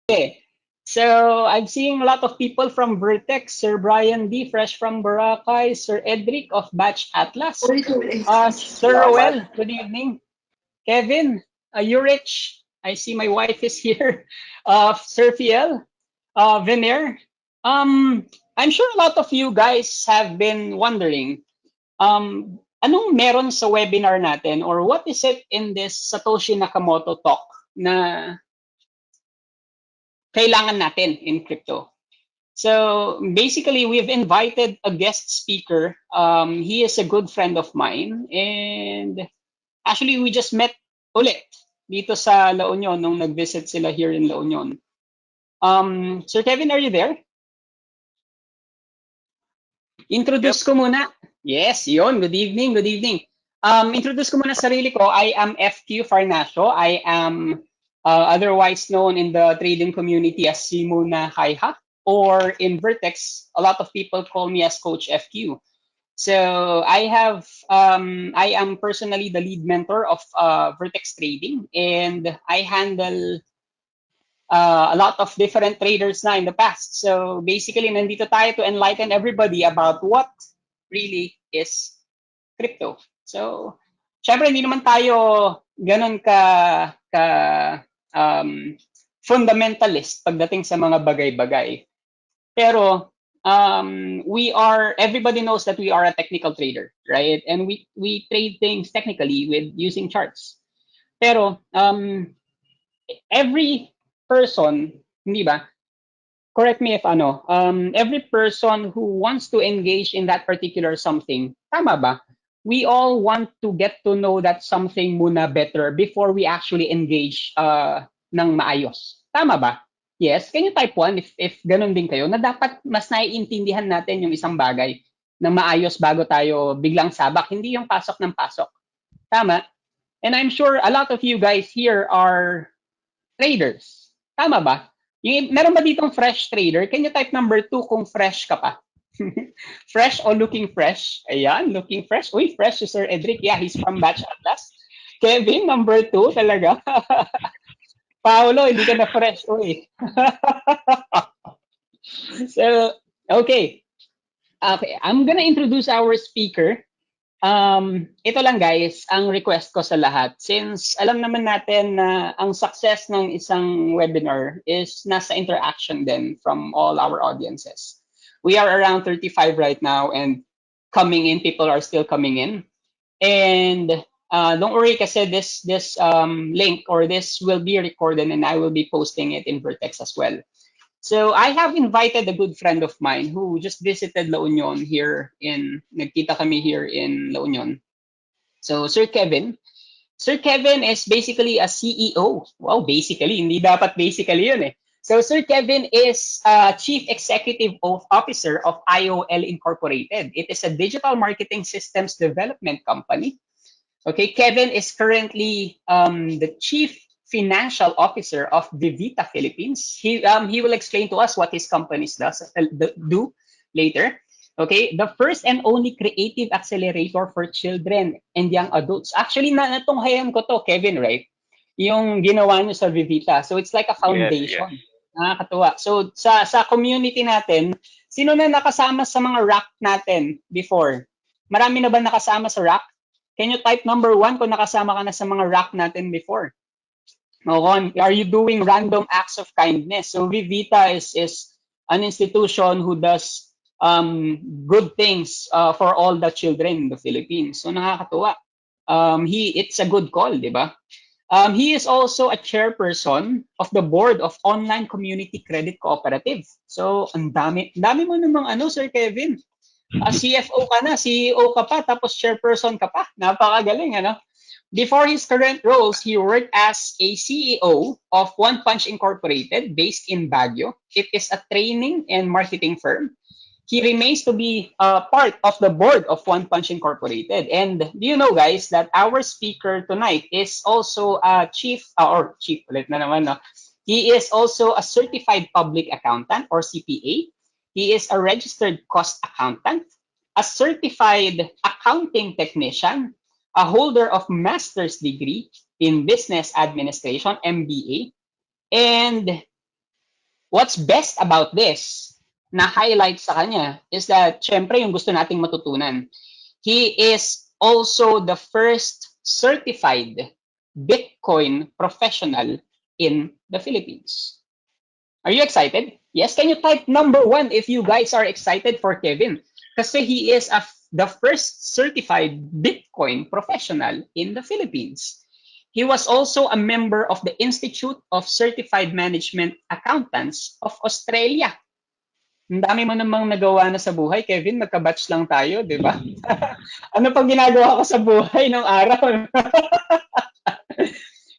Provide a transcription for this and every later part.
So I'm seeing a lot of people from Vertex, Sir Brian D, fresh from Boracay, Sir Edric of Batch Atlas, Sir Salamat. Roel, good evening. Kevin, Urich, I see my wife is here. Sir Fiel, Vener. I'm sure a lot of you guys have been wondering, anong meron sa webinar natin or what is it in this Satoshi Nakamoto talk na kailangan natin in crypto? So basically, we've invited a guest speaker. He is a good friend of mine, and actually, we just met ulit dito sa La Union nung nag-visit sila here in La Union. Sir Kevin, are you there? Yep. Introduce ko muna. Yes, yun. Good evening, good evening. Introduce ko muna sarili ko. I am FQ Farnasio. I am otherwise known in the trading community as Simona Kaiha, or in Vertex, a lot of people call me as Coach FQ. So I am personally the lead mentor of Vertex Trading, and I handle a lot of different traders na in the past. So basically, nandito tayo to enlighten everybody about what really is crypto. So, syempre hindi naman tayo ganun ka um, fundamentalist pagdating sa mga bagay-bagay. Pero everybody knows that we are a technical trader, right? And we trade things technically with using charts. Pero every person, hindi ba? Correct me if every person who wants to engage in that particular something, tama ba? We all want to get to know that something muna better before we actually engage ng maayos. Tama ba? Yes, can you type 1 if ganun din kayo, na dapat mas naiintindihan natin yung isang bagay ng maayos bago tayo biglang sabak, hindi yung pasok ng pasok. Tama? And I'm sure a lot of you guys here are traders. Tama ba? Meron ba ditong fresh trader? Can you type number 2 kung fresh ka pa? Fresh o looking fresh? Ayan, looking fresh. Uy, fresh si Sir Edric. Yeah, he's from Batch Atlas. Kevin, number 2 talaga. Paolo, hindi ka na fresh. Uy. So, okay. Okay, I'm gonna introduce our speaker. Ito lang guys, ang request ko sa lahat. Since alam naman natin na ang success ng isang webinar is nasa interaction din from all our audiences. We are around 35 right now and coming in, people are still coming in. And don't worry kasi this link or this will be recorded and I will be posting it in Vertex as well. So I have invited a good friend of mine who just visited La Union here nagkita kami here in La Union. So Sir Kevin. Sir Kevin is basically a CEO. Wow, basically, hindi dapat basically yun eh. So Sir Kevin is Chief Executive Officer of IOL Incorporated. It is a digital marketing systems development company. Okay, Kevin is currently the Chief Financial Officer of Vivita Philippines. He will explain to us what his companies do later. Okay, the first and only creative accelerator for children and young adults. Actually, natunghayan ko to, Kevin, right? Yung ginawa niyo sa Vivita. So it's like a Yes, yes. foundation. Nakakatuwa. So sa community natin, sino na nakasama sa mga rack natin before? Marami na ba nakasama sa rack? Can you type number 1 kung nakasama ka na sa mga rack natin before? Are you doing random acts of kindness? So Vivita is an institution who does good things for all the children in the Philippines. So nakakatuwa. It's a good call, di ba? He is also a chairperson of the board of Online Community Credit Cooperative. So ang dami mo namang Sir Kevin. CFO ka na, CEO ka pa, tapos chairperson ka pa. Napakagaling, Before his current roles, he worked as a CEO of One Punch Incorporated based in Baguio. It is a training and marketing firm. He remains to be part of the board of One Punch Incorporated. And do you know, guys, that our speaker tonight is also a chief, ulit na naman, no? He is also a certified public accountant or CPA. He is a registered cost accountant, a certified accounting technician, a holder of master's degree in business administration, MBA, and what's best about this na highlight sa kanya is that syempre yung gusto nating matutunan. He is also the first certified Bitcoin professional in the Philippines. Are you excited? Yes, can you type number 1 if you guys are excited for Kevin? Kasi he is the first certified Bitcoin professional in the Philippines. He was also a member of the Institute of Certified Management Accountants of Australia. Ang dami mo namang nagawa na sa buhay, Kevin. Magka-batch lang tayo, di ba? Ano pang ginagawa ko sa buhay ng araw?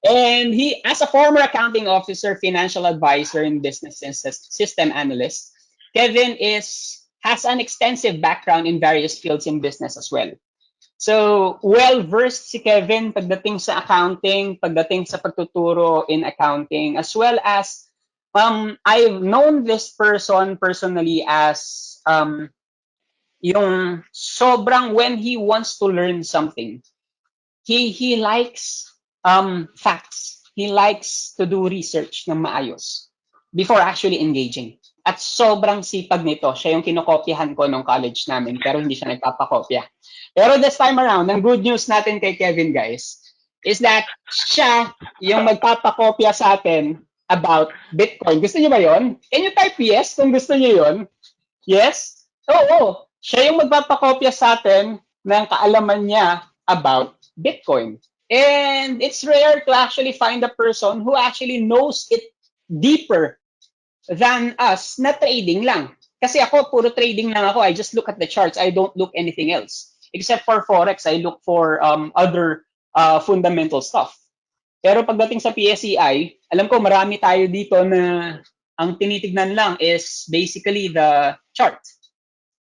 And he, as a former accounting officer, financial advisor, and business system analyst, Kevin has an extensive background in various fields in business as well. So, well-versed si Kevin pagdating sa accounting, pagdating sa pagtuturo in accounting, as well as I've known this person personally as yung sobrang when he wants to learn something, he likes facts. He likes to do research ng maayos before actually engaging. At sobrang sipag nito. Siya yung kinokopyahan ko nung college namin, pero hindi siya nagpapakopya. Pero this time around, ang good news natin kay Kevin, guys, is that siya yung magpapakopya sa atin about Bitcoin. Gusto niyo ba yon? Can you type yes kung gusto niyo yon? Yes? Oo. Siya yung magpapakopya sa atin ng kaalaman niya about Bitcoin. And it's rare to actually find a person who actually knows it deeper than us na trading lang. Kasi ako, puro trading lang ako. I just look at the charts. I don't look anything else. Except for Forex, I look for other fundamental stuff. Pero pagdating sa PSEI, alam ko marami tayo dito na ang tinitignan lang is basically the chart.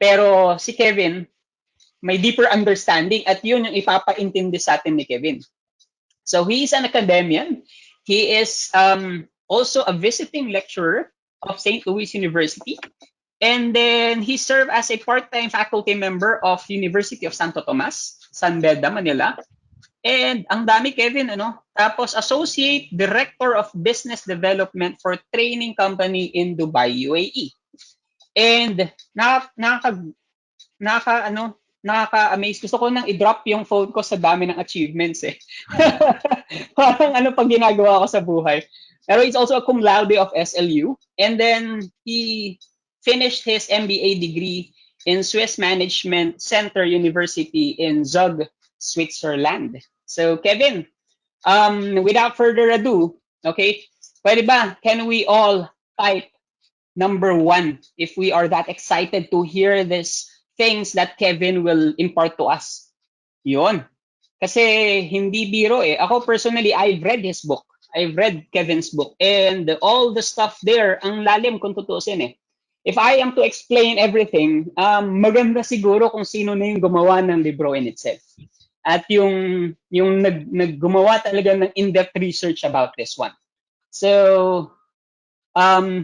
Pero si Kevin, may deeper understanding at yun yung ipapaintindi sa atin ni Kevin. So he is an academician. He is also a visiting lecturer of St. Louis University. And then he served as a part-time faculty member of University of Santo Tomas, San Beda, Manila. And ang dami, Kevin, ano? Tapos Associate Director of Business Development for Training Company in Dubai, UAE. And nakaka-amaze. Gusto ko nang i-drop yung phone ko sa dami ng achievements eh. Parang ano pang ginagawa ko sa buhay. Pero he's also a cum laude of SLU. And then he finished his MBA degree in Swiss Management Center University in Zug, Switzerland. So Kevin, without further ado, okay, pwede ba, can we all type number 1 if we are that excited to hear this things that Kevin will impart to us. Yun. Kasi hindi biro eh. Ako personally, I've read his book. I've read Kevin's book. And all the stuff there, ang lalim kung tutusin eh. If I am to explain everything, maganda siguro kung sino na yung gumawa ng libro in itself. At yung naggumawa talaga ng in-depth research about this one. So,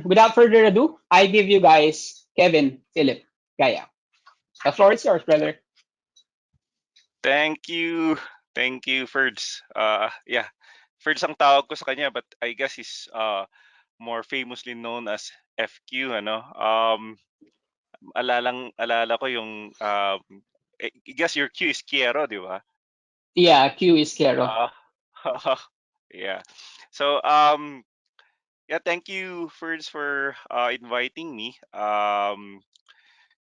without further ado, I give you guys Kevin, Philip, Gaya. The floor is yours, brother. Thank you. Thank you, Ferds. Yeah, Ferds ang tawag ko sa kanya, but I guess he's more famously known as FQ, ano? Alala ko yung I guess your Q is Quiero, di ba? Yeah, Q is Quiero. Yeah. So yeah, thank you, Ferds, for inviting me.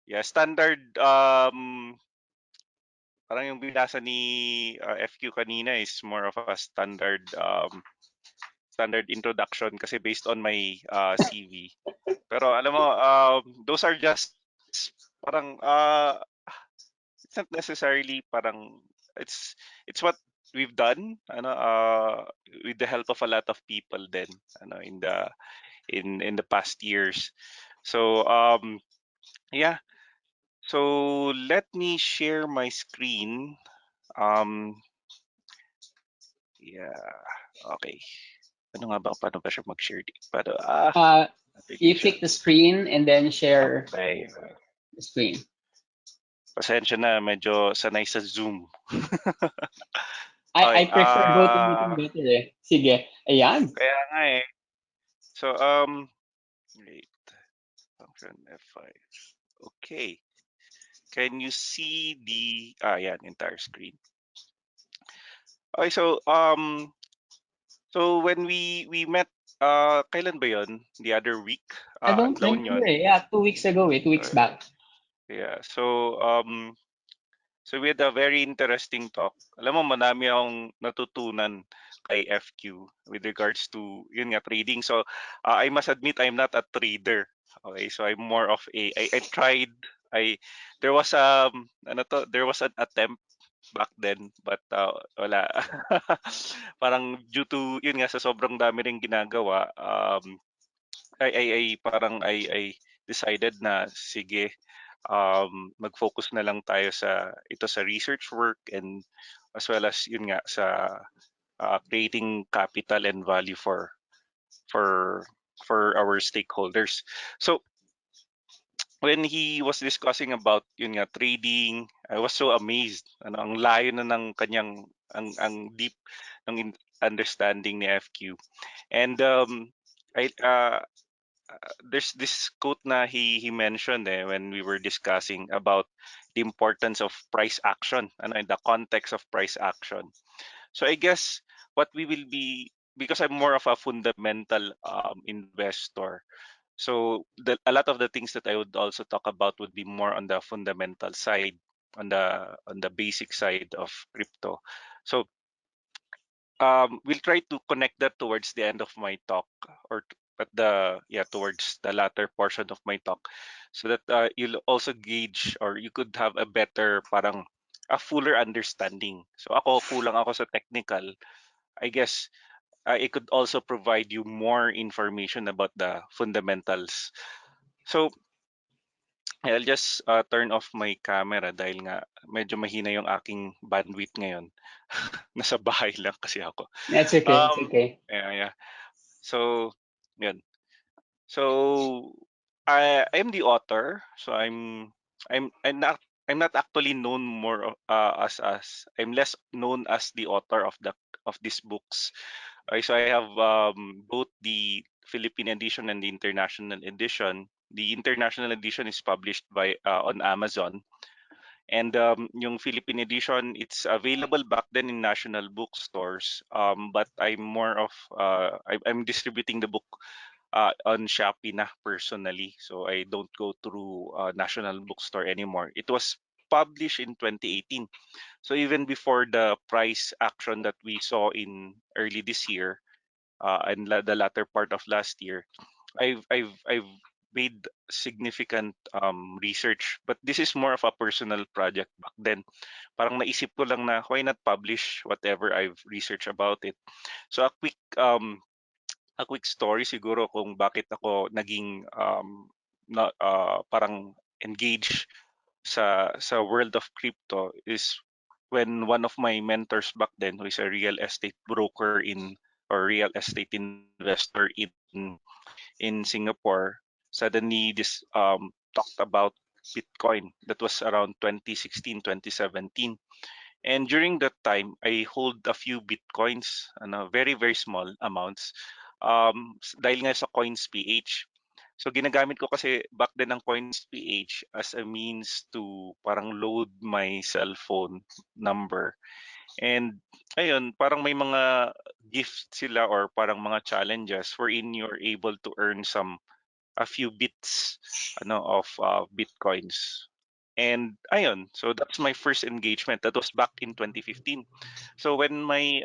Yeah, standard parang yung binasa ni FQ kanina is more of a standard standard introduction kasi based on my CV. Pero alam mo, those are just parang it's not necessarily parang it's what we've done with the help of a lot of people then in the past years. So yeah. So let me share my screen. Yeah. Okay. Ano nga ba? Paano ba siya mag-share? You click the screen and then share okay. the screen. Pasensya na, medyo sanay sa Zoom. I prefer GoToMeeting better eh. Sige, ayan. Kaya nga eh. So, Wait, function F5. Okay. Can you see the yeah, entire screen? Okay, so when we met kailan ba 'yon? The other week? I don't At La remember. Union. Yeah, 2 weeks ago. 2 weeks Uh, back. yeah. So we had a very interesting talk. Alam mo, madami akong natutunan kay FQ with regards to yun nga trading. So I must admit I'm not a trader. Okay, so I'm more of I tried I there was there was an attempt back then but wala. Parang due to yun nga sa sobrang dami ring ginagawa I parang I decided na sige mag-focus na lang tayo sa research work and as well as yun nga sa creating capital and value for our stakeholders. So when he was discussing about yun nga trading, I was so amazed. Ang layo na ng kanyang ang deep ng understanding ni FQ. And I there's this quote na he mentioned when we were discussing about the importance of price action in the context of price action. So I guess what we will be, because I'm more of a fundamental investor, so a lot of the things that I would also talk about would be more on the fundamental side, on the basic side of crypto. So we'll try to connect that towards the end of my talk, or at the towards the latter portion of my talk, so that you'll also gauge or you could have a better parang a fuller understanding. So ako kulang ako sa technical. I guess it could also provide you more information about the fundamentals. So I'll just turn off my camera dahil nga medyo mahina yung aking bandwidth ngayon. Nasa bahay lang kasi ako. That's okay. It's okay. Yeah. So, yun. So, I am the author. So I'm not actually known more as I'm less known as the author of these books. So I have both the Philippine edition and the international edition. The international edition is published by on Amazon. And yung Philippine edition, it's available back then in national bookstores. But I'm more of I'm distributing the book on Shopee na personally. So I don't go through national bookstore anymore. It was published in 2018. So even before the price action that we saw in early this year and the latter part of last year, I've made significant research, but this is more of a personal project back then. Parang naisip ko lang na why not publish whatever I've researched about it. So a quick story siguro kung bakit ako naging parang engaged sa world of crypto is when one of my mentors back then, who is a real estate broker in or real estate investor in Singapore, suddenly this talked about Bitcoin. That was around 2016, 2017. And during that time, I hold a few Bitcoins, very, very small amounts, dahil nga sa Coins PH. So ginagamit ko kasi back then ang Coins PH as a means to parang load my cellphone number. And ayun, parang may mga gifts sila or parang mga challenges wherein you're able to earn a few bits of Bitcoins. And ayun, so that's my first engagement. That was back in 2015. So when my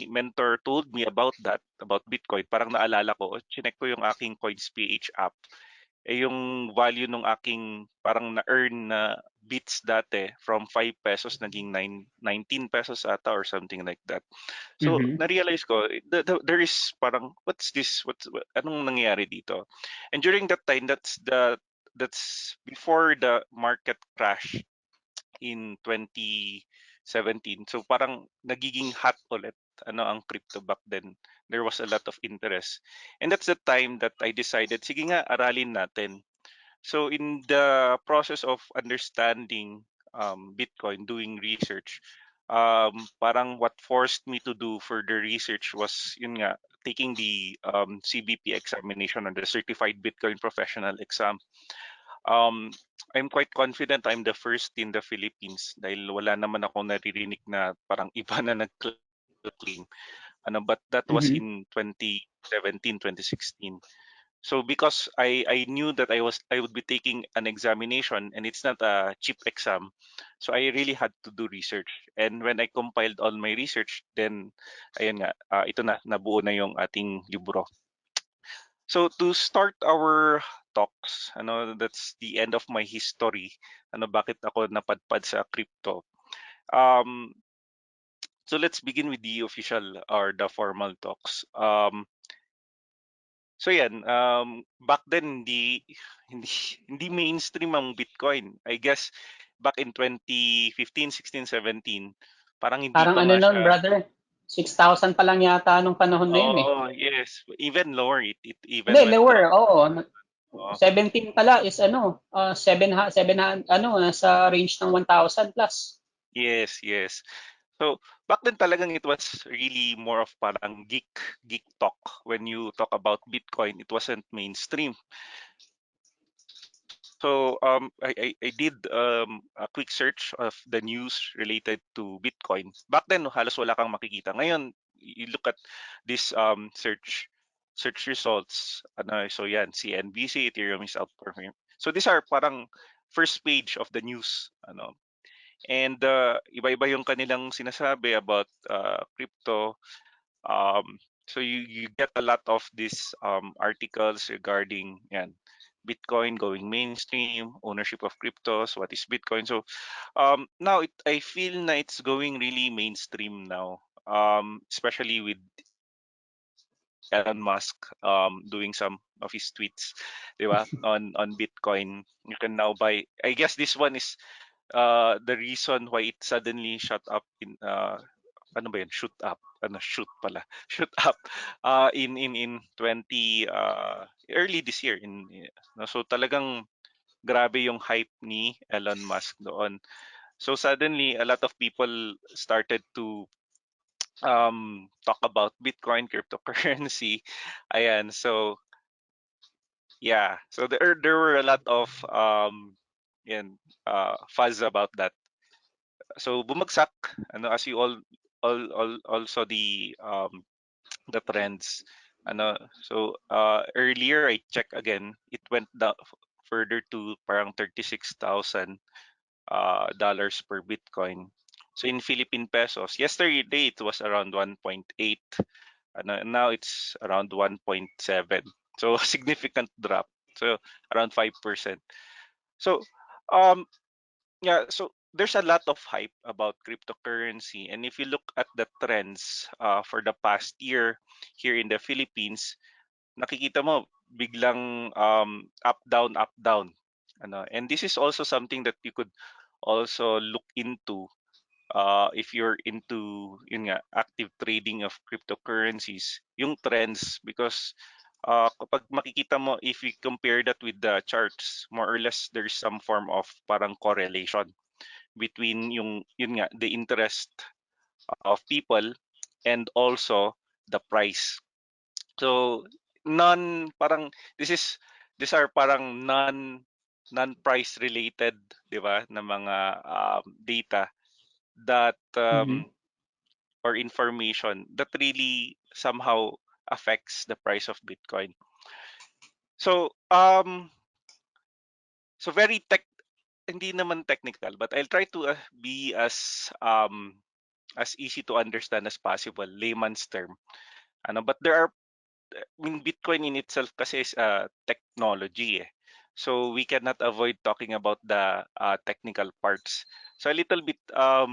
mentor told me about about Bitcoin, parang naalala ko, chinek ko yung aking CoinsPH app. Yung value ng aking parang na-earn na bits dati from 5 pesos naging 19 pesos ata or something like that. So Mm-hmm. na-realize ko there is parang what's this anong nangyayari dito. And during that time that's before the market crash in 2017. So parang nagiging hot ulit ang crypto back then. There was a lot of interest. And that's the time that I decided sige nga aralin natin. So in the process of understanding Bitcoin, doing research, parang what forced me to do further research was yun nga taking the CBP examination on the Certified Bitcoin Professional exam. I'm quite confident I'm the first in the Philippines dahil wala naman akong naririnig na parang iba na nag-claim. But that was Mhm. in 2017, 2016. So because I knew that I would be taking an examination and it's not a cheap exam, so I really had to do research. And when I compiled all my research, then ayun nga, ito na, nabuo na yung ating libro. So to start our talks, that's the end of my history. Bakit ako napadpad sa crypto? Um, so let's begin with the official or the formal talks. So yan, back then hindi hindi mainstream ang Bitcoin. I guess back in 2015, 16, 17, parang hindi Parang pa ano nga nun, siya. brother, 6,000 pa lang yata nung panahon na yun eh. Oh, yes, even lower. It Hindi, even went to lower, oo. oh, 17 pala is ano, 7 ano, nasa range ng 1,000 plus. yes, yes. So back then talagang it was really more of parang geek talk. When you talk about Bitcoin, it wasn't mainstream. So I did a quick search of the news related to Bitcoin. Back then, halos wala kang makikita. Ngayon, you look at this search results. So yan, CNBC, Ethereum is outperforming. So these are parang first page of the news. And iba-iba yung kanilang sinasabi about crypto. So you get a lot of these articles regarding yan, Bitcoin going mainstream, ownership of cryptos, what is Bitcoin. So now I feel na it's going really mainstream now, especially with Elon Musk doing some of his tweets, di ba, on Bitcoin. You can now buy. I guess this one is the reason why it suddenly shot up in ano ba yun? Shoot up. Shoot pala. Shoot up in 20 early this year so talagang grabe yung hype ni Elon Musk doon. So suddenly a lot of people started to talk about Bitcoin, cryptocurrency. Ayan, so yeah. So there were a lot of yan, fuzz about that. So bumagsak as you all also the trends so earlier I checked again, it went down further to parang 36,000 dollars per Bitcoin. So in Philippine pesos, yesterday it was around 1.8 and now it's around 1.7. So a significant drop. So around 5%. So um yeah, so there's a lot of hype about cryptocurrency, and if you look at the trends for the past year here in the Philippines, nakikita mo biglang up down up down. And this is also something that you could also look into if you're into yun nga, active trading of cryptocurrencies, yung trends, because kapag makikita mo, if you compare that with the charts, more or less there's some form of parang correlation between yun nga, the interest of people and also the price. So parang these are parang non-price related, 'di ba, na mga data that Mhm. or information that really somehow affects the price of Bitcoin. So so very hindi naman technical, but I'll try to be as easy to understand as possible, layman's term. But there are, I mean, Bitcoin in itself kasi is technology eh. So we cannot avoid talking about the technical parts. So a little bit a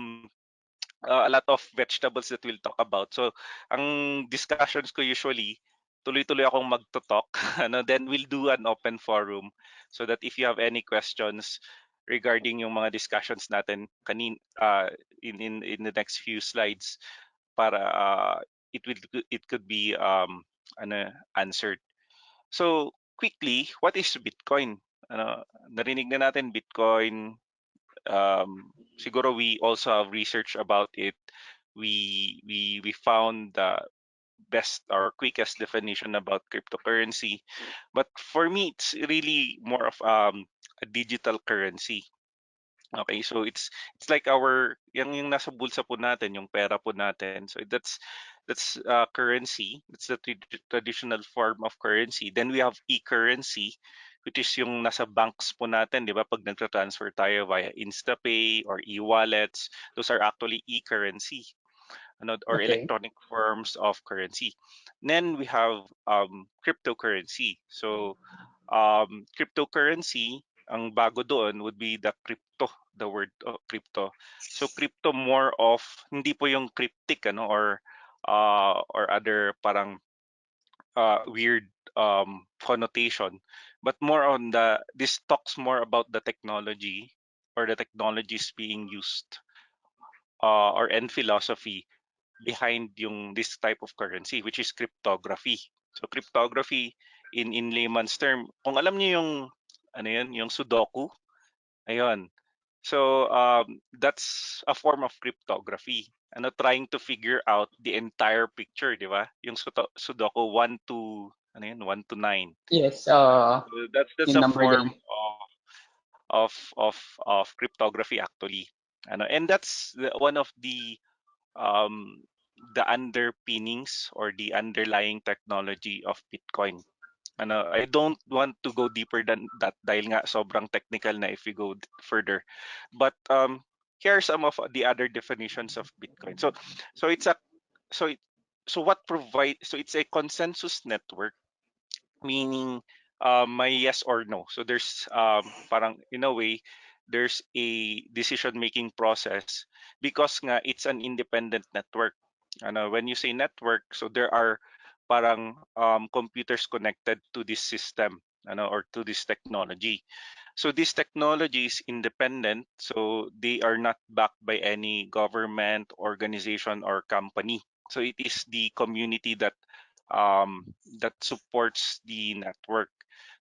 lot of vegetables that we'll talk about. So ang discussions ko usually tuloy-tuloy akong magto-talk then we'll do an open forum so that if you have any questions regarding yung mga discussions natin in the next few slides para it could be answered. So quickly, what is Bitcoin? Narinig na natin Bitcoin. Siguro we also have research about it. We found best or quickest definition about cryptocurrency. But for me, it's really more of a digital currency. Okay, so it's like our yung nasa bulsa po natin, yung pera po natin. So that's currency. That's the traditional form of currency. Then we have e-currency, which is yung nasa banks po natin, di ba? Pag nagtra-transfer tayo via InstaPay or e-wallets, those are actually e-currency, or Okay. electronic forms of currency. Then we have cryptocurrency. So cryptocurrency, ang bago doon would be the crypto, the word crypto. So crypto more of hindi po yung cryptic or other parang weird connotation, but more on this talks more about the technology or the technologies being used or and philosophy behind yung this type of currency, which is cryptography. So cryptography in layman's term, kung alam niyo yung ano yun, yung Sudoku, ayun. So that's a form of cryptography. Trying to figure out the entire picture, di ba? Yung Sudoku 1 to ano yun, 1 to 9. Yes, So that's yung a number form game. of cryptography actually. And that's one of um, the underpinnings or the underlying technology of Bitcoin. I don't want to go deeper than that dahil nga sobrang technical na if we go further. But here are some of the other definitions of Bitcoin. So it's a so it, so what provide so it's a consensus network, meaning may yes or no. So there's parang in a way there's a decision making process because nga it's an independent network. When you say network, so there are parang computers connected to this system, or to this technology. So this technology is independent, so they are not backed by any government, organization, or company. So it is the community that supports the network.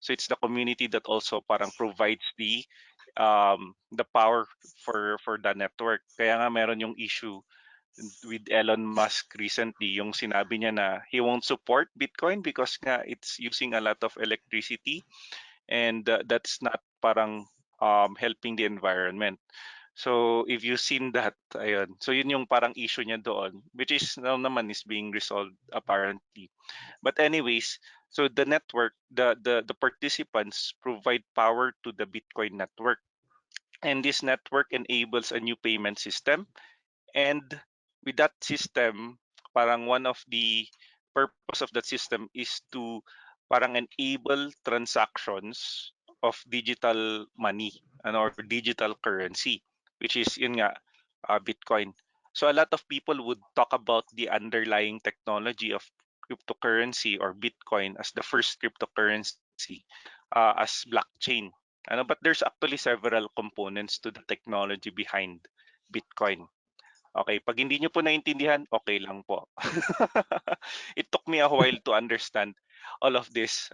So it's the community that also parang provides the power for the network. Kaya nga meron yung issue with Elon Musk recently, yung sinabi niya na he won't support Bitcoin because nga it's using a lot of electricity, and that's not parang helping the environment. So if you've seen that, ayun. So yun yung parang issue niya doon, which is now naman is being resolved apparently. But anyways, so the network, the participants provide power to the Bitcoin network. And this network enables a new payment system. And with that system, parang one of the purpose of that system is to parang enable transactions of digital money or digital currency, which is yun nga, Bitcoin. So a lot of people would talk about the underlying technology of cryptocurrency or Bitcoin as the first cryptocurrency, as blockchain. But there's actually several components to the technology behind Bitcoin. Okay, pag hindi niyo po naintindihan, okay lang po. It took me a while to understand all of this.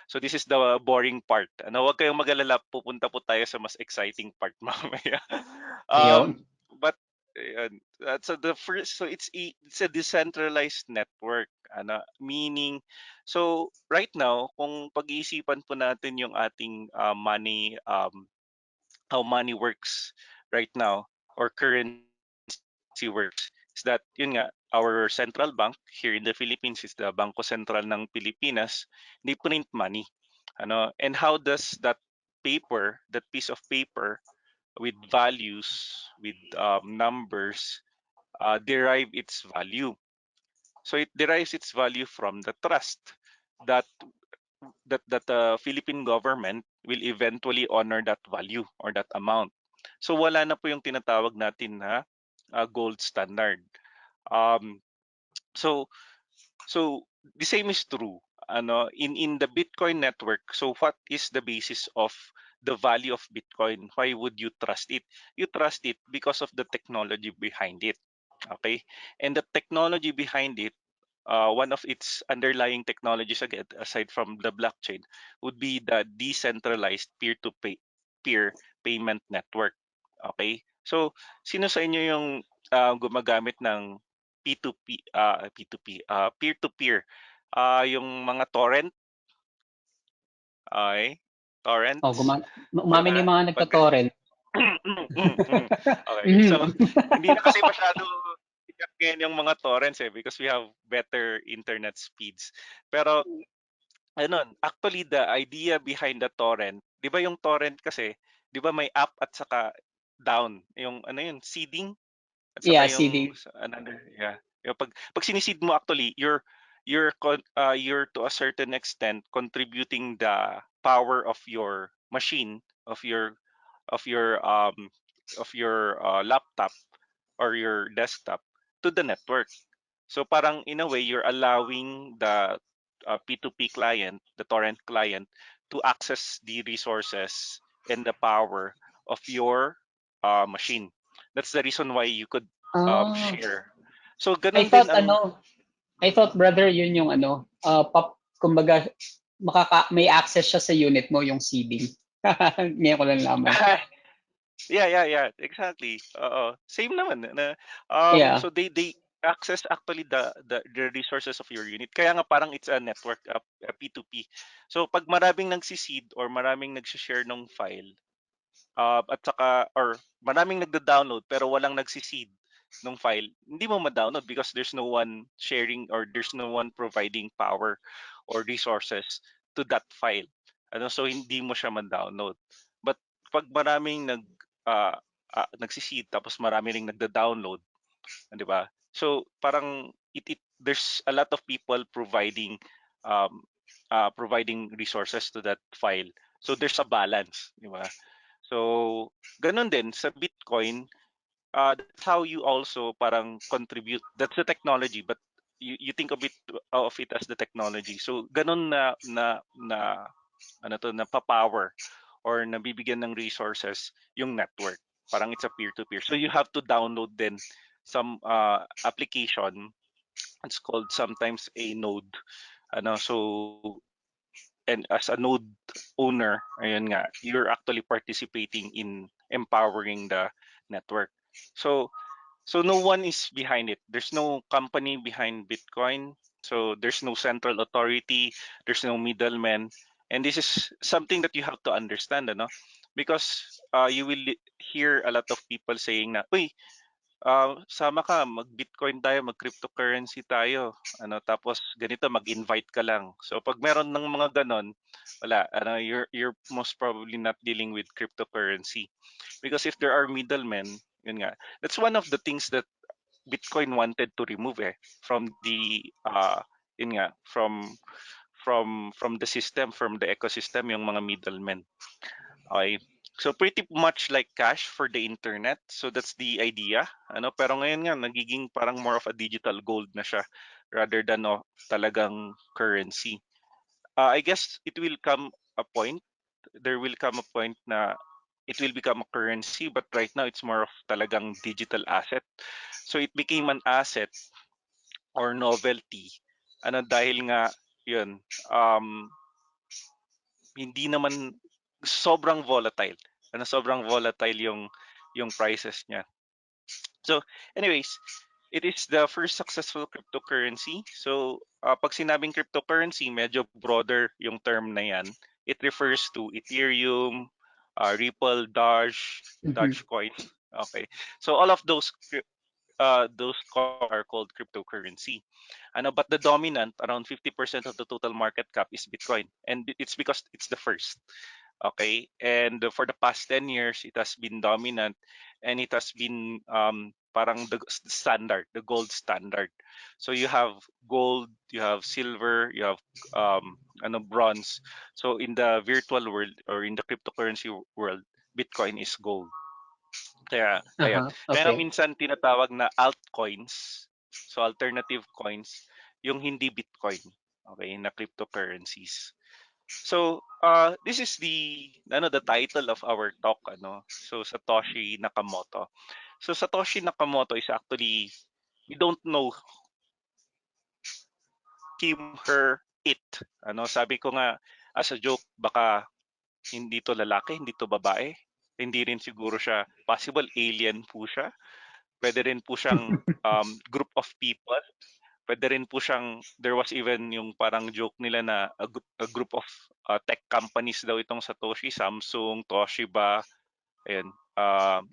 So this is the boring part. Huwag kayong mag-alala, pupunta po tayo sa mas exciting part mamaya. um, Ayun. but so the first, so it's a decentralized network. Meaning, so right now, kung pag-iisipan po natin yung ating money, how money works right now or currency works, is that yun nga, our central bank here in the Philippines is the Bangko Sentral ng Pilipinas. They print money. And how does that piece of paper with values, with numbers, derive its value? So it derives its value from the trust that that the Philippine government will eventually honor that value or that amount. So wala na po yung tinatawag natin na gold standard. Um, so so the same is true. In the Bitcoin network. So what is the basis of the value of Bitcoin? Why would you trust it? You trust it because of the technology behind it. Okay, and the technology behind it, one of its underlying technologies, again, aside from the blockchain, would be the decentralized peer payment network. Okay? So, sino sa inyo yung gumagamit ng P2P, P2P, peer-to-peer. Yung mga torrent, okay? Oh, Torrents, 'di umamin ba? yung mga Pag nagto-torrent. Okay. So, Mhm. hindi na kasi masyado sikat ngayon yung mga torrents because we have better internet speeds. Pero ano, actually the idea behind the torrent, 'di ba yung torrent kasi, 'di ba may up at saka down, yung ano yun, seeding at saka Yeah, yung CD. another, yeah. Yung pag sinisid mo actually, you're to a certain extent contributing the power of your machine, of your laptop or your desktop to the network. So parang in a way you're allowing the P2P client, the torrent client, to access the resources and the power of your machine. That's the reason why you could Ah, share. So I ganun din thought ang I thought brother yun yung kumbaga may access siya sa unit mo yung seeding. Ngayon ko lang naman. yeah, exactly. Same naman na Yeah. so they access actually the resources of your unit. Kaya nga parang it's a network, a P2P. So pag maraming nagsi-seed or maraming nagsi-share ng file, at saka or maraming nagda-download pero walang nagsi-seed ng file, hindi mo ma-download because there's no one sharing or there's no one providing power or resources to that file. So hindi mo siya ma-download. But pag maraming uh, nagsi-seed tapos marami ring nagda-download, 'di ba? So parang it there's a lot of people um providing resources to that file. So there's a balance, 'di ba? So ganun din sa Bitcoin, that's how you also parang contribute. That's the technology, but you think of it as the technology. So ganun na ano to na pa-power or nabibigyan ng resources yung network. Parang it's a peer-to-peer. So you have to download then some application. It's called sometimes a node. So and as a node owner, ayun nga, you're actually participating in empowering the network. So so no one is behind it. There's no company behind Bitcoin. So there's no central authority, there's no middleman. And this is something that you have to understand, because you will hear a lot of people saying na, uy, sama ka, mag-Bitcoin tayo, mag-cryptocurrency tayo. Tapos ganito, mag-invite ka lang. So pag meron ng mga ganon, wala, you're most probably not dealing with cryptocurrency. Because if there are middlemen, yun nga, that's one of the things that Bitcoin wanted to remove from the yun nga, from the system, from the ecosystem, yung mga middlemen. Okay. So pretty much like cash for the internet. So that's the idea. Pero ngayon nga nagiging parang more of a digital gold na siya rather than talagang currency. I guess it will come a point. There will come a point na it will become a currency, but right now it's more of talagang digital asset. So it became an asset or novelty. Dahil nga yun, um, hindi naman sobrang volatile. Sobrang volatile yung prices niya. So anyways, it is the first successful cryptocurrency. So pag sinabing cryptocurrency, medyo broader yung term na yan. It refers to Ethereum, Ripple, Mhm. Dogecoin. Okay. So all of those coins are called cryptocurrency. But the dominant, around 50% of the total market cap is Bitcoin. And it's because it's the first. Okay. And for the past 10 years, it has been dominant and it has been parang the standard, the gold standard. So you have gold, you have silver, you have bronze. So in the virtual world or in the cryptocurrency world, Bitcoin is gold. Kaya, ayun. Kaya Okay. minsan tinatawag na altcoins, so alternative coins, yung hindi Bitcoin, okay, na cryptocurrencies. So, this is the title of our talk, So, Satoshi Nakamoto. So, Satoshi Nakamoto is actually, we don't know him, her, it. Sabi ko nga, as a joke, baka hindi to lalaki, hindi to babae. Hindi rin siguro siya, possible alien po siya. pwede rin po siyang group of people. Pwede rin po siyang, there was even yung parang joke nila na a group of tech companies daw itong Satoshi, Samsung, Toshiba, ayan.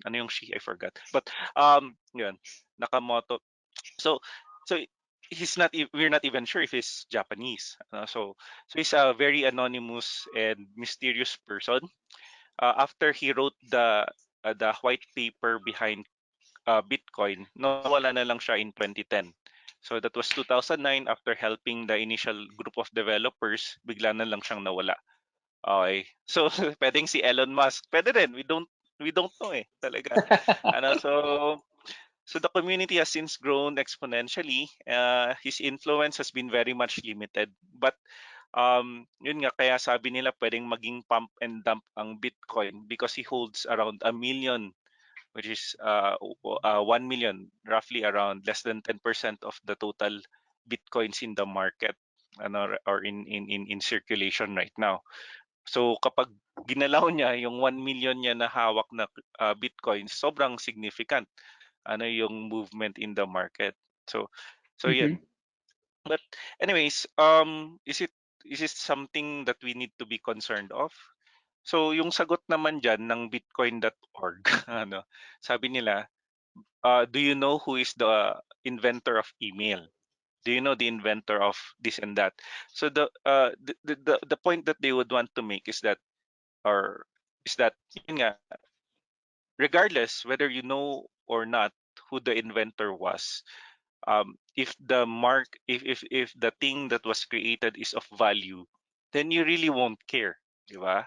Ano yung she? I forgot. But yun, Nakamoto. So we're not even sure if he's Japanese. So he's a very anonymous and mysterious person. After he wrote the white paper behind Bitcoin, nawala na lang siya in 2010. So that was 2009. After helping the initial group of developers, bigla na lang siyang nawala. Okay. So pwedeng si Elon Musk. Pwede rin. We don't know eh talaga. So the community has since grown exponentially. His influence has been very much limited. But yun nga, kaya sabi nila pwedeng maging pump and dump ang Bitcoin because he holds around 1 million, which is 1 million, roughly around less than 10% of the total Bitcoins in the market, or in circulation right now. So kapag ginalaw niya yung 1 million niya na hawak na Bitcoins, sobrang significant yung movement in the market. So Mhm. yan. But anyways, is it something that we need to be concerned of? So yung sagot naman diyan ng bitcoin.org, sabi nila, do you know who is the inventor of email? Do you know the inventor of this and that? So the point that they would want to make is that, yun nga, regardless whether you know or not who the inventor was, if the thing that was created is of value, then you really won't care, di ba?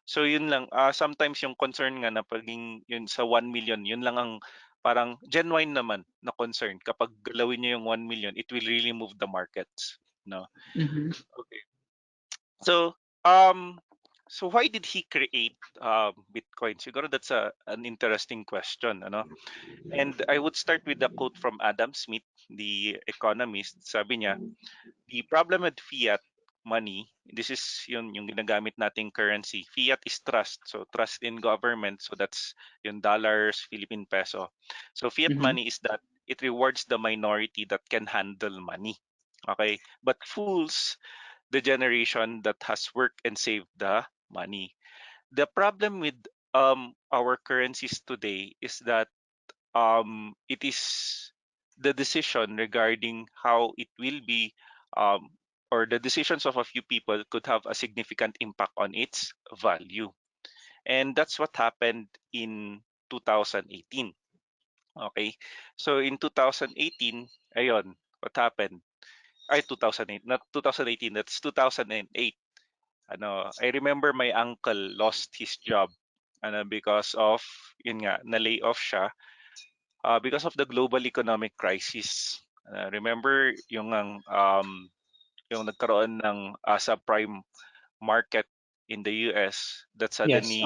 So yun lang. Sometimes yung concern nga na paging yun sa 1 million, yun lang ang parang genuine naman na concern. Kapag galawin niyo yung 1 million, it will really move the markets, no? Mhm. Okay. So um so why did he create Bitcoin? Siguro that's an interesting question, ano? And I would start with the quote from Adam Smith, the economist. Sabi niya, the problem with fiat money, this is yung ginagamit nating currency. Fiat is trust. So trust in government. So that's yung dollars, Philippine peso. So fiat Mhm. money is that it rewards the minority that can handle money. Okay? But fools the generation that has worked and saved the money. The problem with our currencies today is that it is the decision regarding how it will be, um, or the decisions of a few people could have a significant impact on its value. And that's what happened in 2018. Okay, so in 2018, ayon, what happened? Ay, 2008, not 2018, that's 2008. I remember my uncle lost his job because of, yun nga, na-lay off siya because of the global economic crisis. Remember yung nagkaroon ng subprime market in the US that Yes. suddenly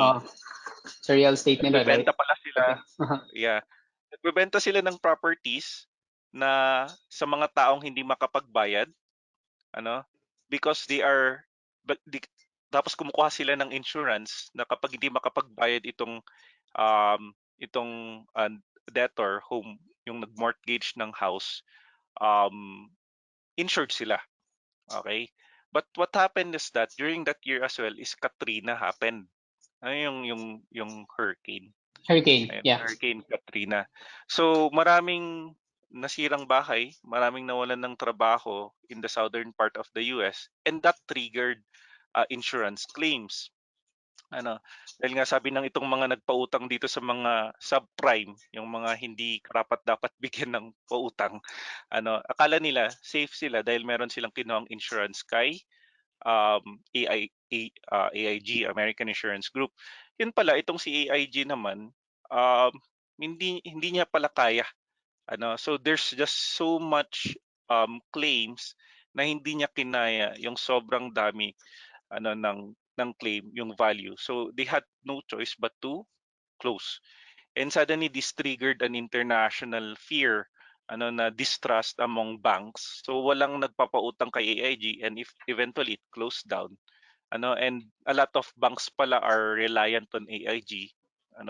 Sa real estate nila, right? nagbebenta pala sila. Okay. Uh-huh. Yeah, nagbebenta sila ng properties na sa mga taong hindi makapagbayad, ano, because they are but di, tapos kumukuha sila ng insurance na kapag hindi makapagbayad itong debtor, yung nag-mortgage ng house, um, insured sila. Okay? But what happened is that during that year as well is Katrina happened. Ano yung hurricane? Hurricane. Ayan, Yeah. Hurricane Katrina. So maraming nasirang bahay, maraming nawalan ng trabaho in the southern part of the US, and that triggered insurance claims. Dahil nga sabi ng itong mga nagpautang dito sa mga subprime, yung mga hindi karapat dapat bigyan ng pautang, akala nila safe sila dahil meron silang kinuhang insurance kay AIG, American Insurance Group. Yun pala, itong si AIG naman, um, hindi niya pala kaya. So there's just so much claims na hindi niya kinaya yung sobrang dami ng claim, yung value. So they had no choice but to close. And suddenly this triggered an international fear, na distrust among banks. So walang nagpapautang kay AIG, and if eventually it closed down, and a lot of banks pala are reliant on AIG.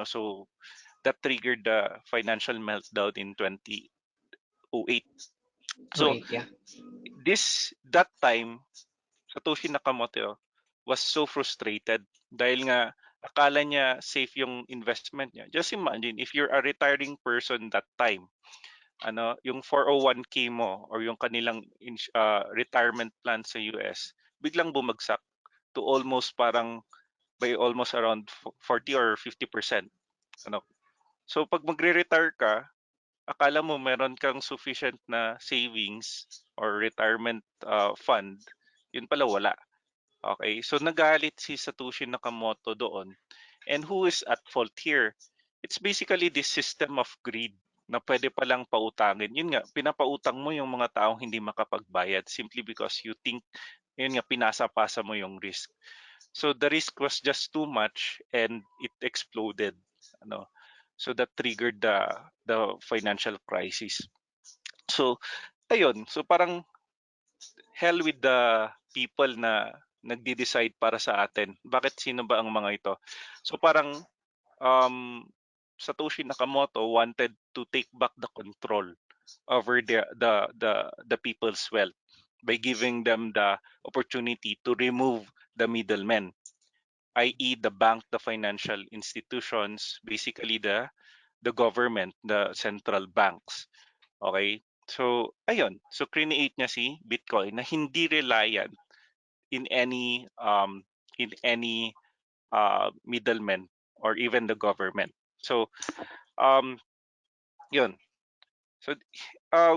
So that triggered the financial meltdown in 2008. So Wait, yeah. that time, Satoshi Nakamoto was so frustrated dahil nga akala niya safe yung investment niya. Just imagine if you're a retiring person that time, yung 401k mo or yung kanilang retirement plan sa US biglang bumagsak to almost parang by almost around 40 or 50%. So pag magre-retire ka, akala mo meron kang sufficient na savings or retirement fund, yun pala wala. Okay, so nagalit si Satoshi Nakamoto doon. And who is at fault here? It's basically this system of greed na pwede palang pautangin. Yun nga, pinapautang mo yung mga taong hindi makapagbayad simply because you think, yun nga, pinasa-pasa mo yung risk. So the risk was just too much and it exploded. So that triggered the financial crisis. So ayun, so parang hell with the people na nagde-decide para sa atin. Bakit sino ba ang mga ito? So parang um, Satoshi Nakamoto wanted to take back the control over the people's wealth by giving them the opportunity to remove the middlemen, i.e. the bank, the financial institutions, basically the government, the central banks. Okay? So, ayun. So, create niya si Bitcoin na hindi reliant in any middleman or even the government. So, um, yun. So,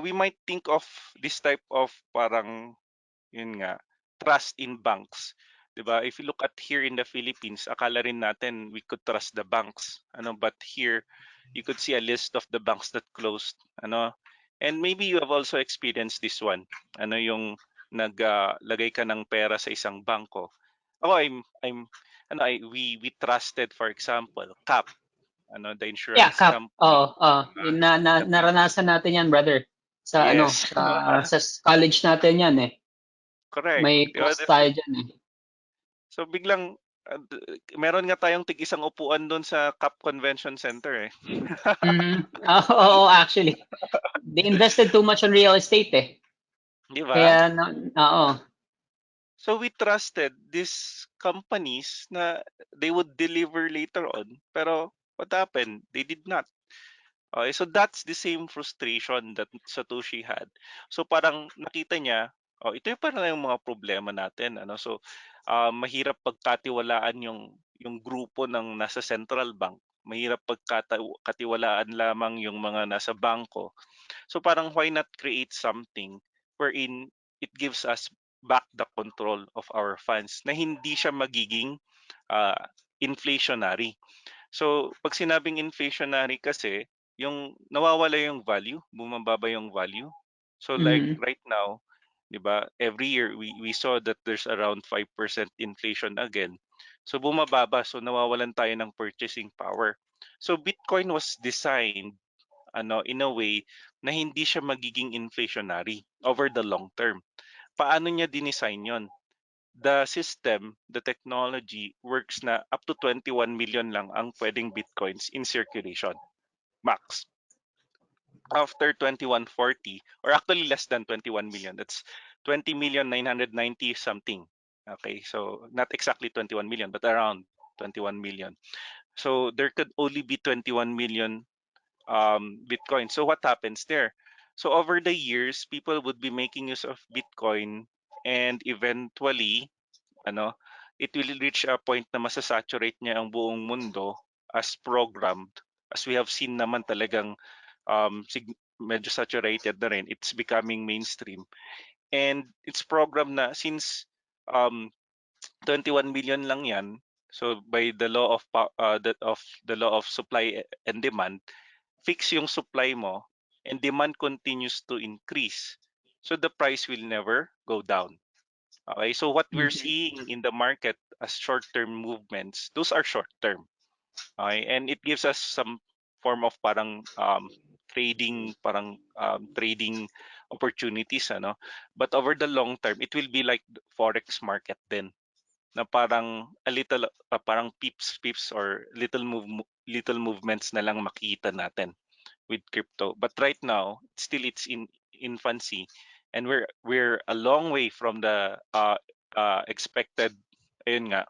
we might think of this type of parang, yun nga, trust in banks. Diba? If you look at here in the Philippines, akala rin natin we could trust the banks. But here, you could see a list of the banks that closed. And maybe you have also experienced this one. Yung naglagay ka ng pera sa isang bangko. Ako, we trusted, for example, CAP, the Yeah, insurance Kap. company. Naranasan natin 'yan, brother. Sa Yes, sa college natin 'yan eh. correct. May trust tayo diyan eh. So biglang meron nga tayong tig-isang upuan doon sa CAP Convention Center eh. Oo, actually. They invested too much on real estate eh. Di ba? Kaya oo. So we trusted these companies na they would deliver later on, pero what happened? They did not. Okay, so that's the same frustration that Satoshi had. So parang nakita niya, ito yung parang yung mga problema natin. So mahirap pagkatiwalaan yung grupo ng nasa central bank. Mahirap pagkatiwalaan lamang yung mga nasa bangko. So parang why not create something wherein it gives us back the control of our funds na hindi siya magiging inflationary. So, pag sinabing inflationary kasi, yung nawawala yung value, bumababa yung value. So like Mhm. right now, 'di ba? Every year we saw that there's around 5% inflation again. So bumababa, so nawawalan tayo ng purchasing power. So Bitcoin was designed in a way na hindi siya magiging inflationary over the long term. Paano niya dinesign 'yon? The system, the technology works na up to 21 million lang ang pwedeng bitcoins in circulation. Max. After 2140, or actually less than 21 million, that's 20,990 something. Okay, so not exactly 21 million, but around 21 million. So there could only be 21 million Bitcoin. So what happens there? So over the years, people would be making use of Bitcoin, and eventually it will reach a point na masasaturate niya ang buong mundo as programmed. As we have seen naman talagang medyo saturated na rin. It's becoming mainstream. And it's programmed na since 21 million lang yan, so by the law of the law of supply and demand, fix yung supply mo and demand continues to increase. So the price will never go down. Okay, so what we're Mhm. seeing in the market as short-term movements, those are short-term. Okay, and it gives us some form of parang trading opportunities, But over the long term, it will be like the forex market then, na parang a little parang pips or little little movements na lang makita natin with crypto. But right now, still it's in infancy, and we're a long way from the expected, ayun nga,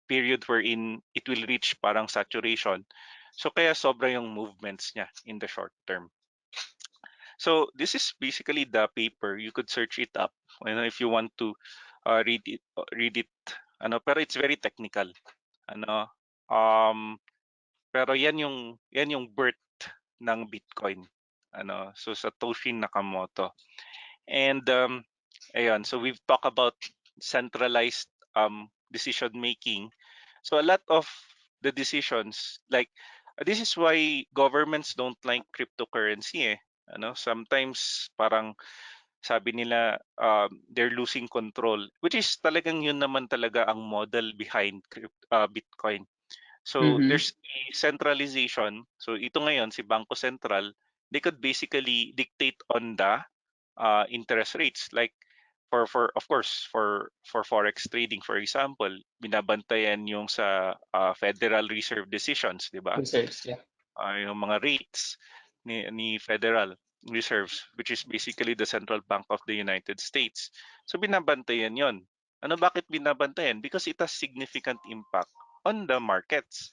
period wherein it will reach parang saturation. So kaya sobra yung movements niya in the short term. So this is basically the paper. You could search it up, if you want to read it. Read it. Pero it's very technical. Ano, um, pero yan yung birth ng Bitcoin. So Satoshi Nakamoto. And ayun, so we've talked about centralized decision making. So a lot of the decisions, like this is why governments don't like cryptocurrency. Sometimes parang sabi nila they're losing control, which is talagang yun naman talaga ang model behind Bitcoin. So Mhm. there's a centralization. So ito ngayon si Bangko Sentral, they could basically dictate on the interest rates, like for of course for forex trading, for example, binabantayan yung sa Federal Reserve decisions, di ba? Reserves, yeah. Yung mga rates ni Federal Reserves, which is basically the Central Bank of the United States. So binabantayan yon. Bakit binabantayan? Because it has significant impact on the markets,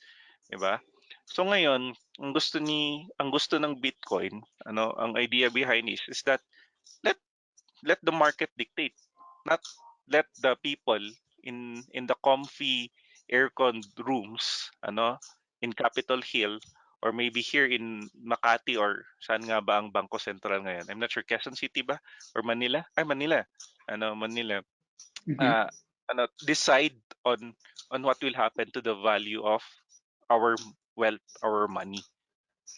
di ba? So ngayon, ang gusto ng Bitcoin, ang idea behind this is that let let the market dictate, not let the people in the comfy aircon rooms, in Capitol Hill, or maybe here in Makati, or saan nga ba ang Bangko Sentral ngayon? I'm not sure, Quezon City ba or Manila? Manila. Manila. Mhm. Uh, decide on what will happen to the value of our wealth, our money.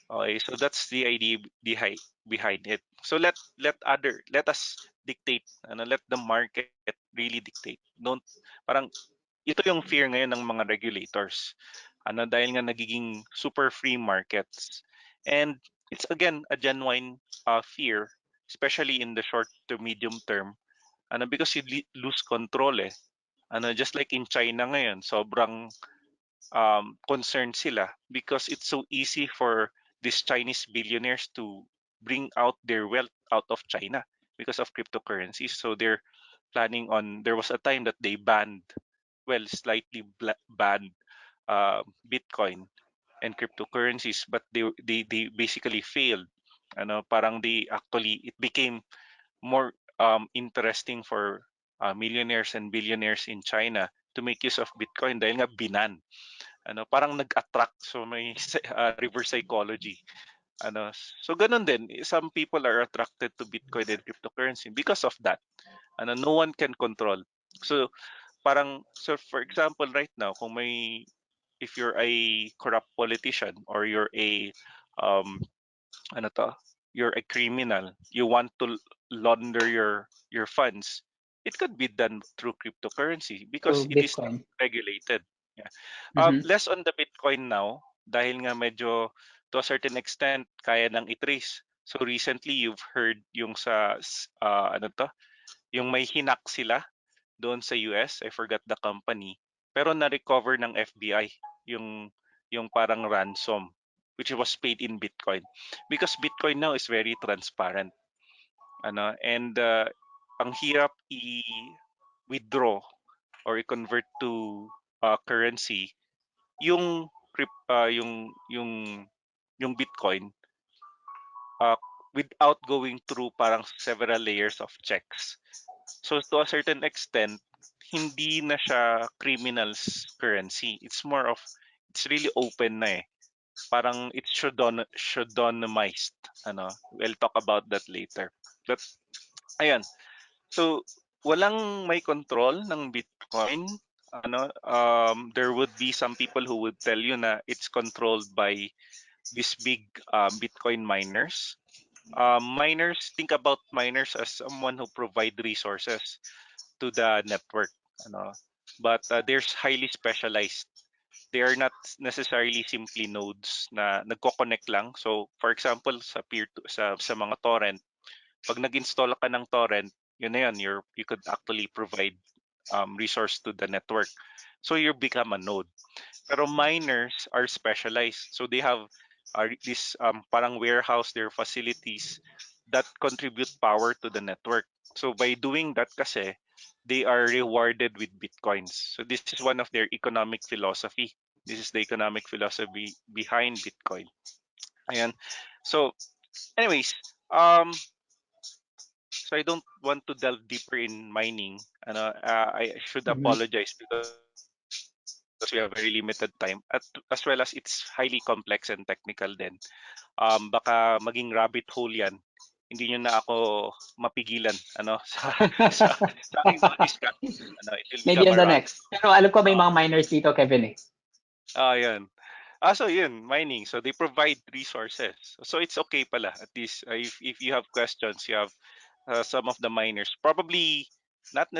Okay, so that's the idea behind it. So let us dictate, let the market really dictate. Don't parang ito yung fear ngayon ng mga regulators. Dahil nga nagiging super free markets. And it's again a genuine fear, especially in the short to medium term. Because you lose control eh. Just like in China ngayon, sobrang concerned sila because it's so easy for these Chinese billionaires to bring out their wealth out of China because of cryptocurrencies. So they're planning on. There was a time that they slightly banned Bitcoin and cryptocurrencies, but they basically failed. Parang it became more interesting for millionaires and billionaires in China to make use of Bitcoin dahil nga binan. Parang nag-attract, so may reverse psychology. So ganun din, some people are attracted to Bitcoin and cryptocurrency because of that. No one can control. So for example right now, if you're a corrupt politician, or um ano to, you're a criminal, you want to launder your funds, it could be done through cryptocurrency because So it is not Bitcoin. regulated. Yeah. Mhm. Less on the Bitcoin now dahil nga medyo to a certain extent kaya nang i-trace. So recently you've heard yung yung may hinak sila doon sa US, I forgot the company, pero na-recover ng FBI yung parang ransom, which was paid in Bitcoin, because Bitcoin now is very transparent. And ang hirap i-withdraw or i-convert to currency yung yung Bitcoin, uh, without going through parang several layers of checks. So to a certain extent, hindi na siya criminals currency. It's really open na eh. Parang it's pseudonymized. We'll talk about that later. But ayan. So walang may control ng Bitcoin. There would be some people who would tell you na it's controlled by these big Bitcoin miners. Think about miners as someone who provide resources to the network. Ano? But they're highly specialized. They are not necessarily simply nodes na nagko-connect lang. So for example, sa mga torrent, pag nag-install ka ng torrent, yun na yun, you could actually provide resource to the network. So you become a node. Pero miners are specialized. So they have this parang warehouse, their facilities that contribute power to the network. So by doing that kasi, they are rewarded with bitcoins. So this is one of their economic philosophy. This is the economic philosophy behind Bitcoin. Ayan. So anyways, so I don't want to delve deeper in mining. I should Mhm. apologize because we have very limited time, as well as it's highly complex and technical din. Baka maging rabbit hole yan. Hindi nyo na ako mapigilan sa aking mga discussion. It will become a Maybe on rant. the next. Pero alam ko may Uh, mga miners dito, Kevin eh. Yan. So yun, mining. So they provide resources. So it's okay pala. At least if you have questions, you have some of the miners. Probably not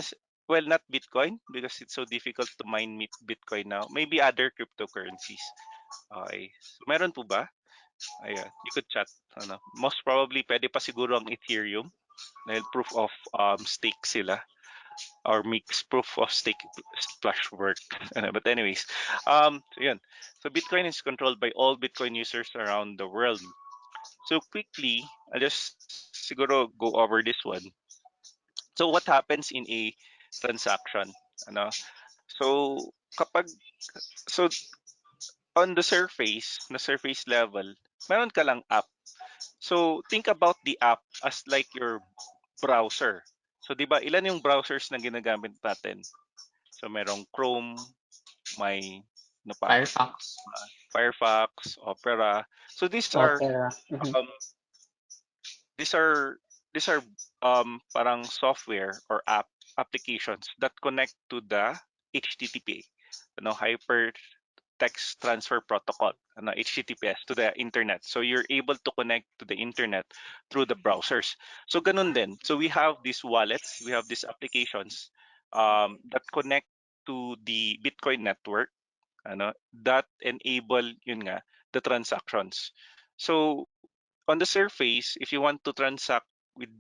well, not Bitcoin because it's so difficult to mine Bitcoin now. Maybe other cryptocurrencies. Okay. So meron po ba? Ayan. You could chat. Most probably pwede pa siguro ang Ethereum dahil proof of stake sila or mixed proof of stake splash work. But anyways, so yun. So Bitcoin is controlled by all Bitcoin users around the world. So quickly, I'll just siguro go over this one. So what happens in a transaction? Ano? So kapag so on the surface level, meron ka lang app. So think about the app as like your browser. So 'di ba ilan yung browsers na ginagamit natin? So merong Chrome, may ano pa? Firefox, Firefox, Opera. So Opera. Mhm. um these are these are parang software or applications that connect to the HTTP, hyper text transfer protocol, HTTPS to the internet. So you're able to connect to the internet through the browsers. So ganun din. So we have these wallets, we have these applications that connect to the Bitcoin network, that enable yun nga the transactions. So on the surface, if you want to transact with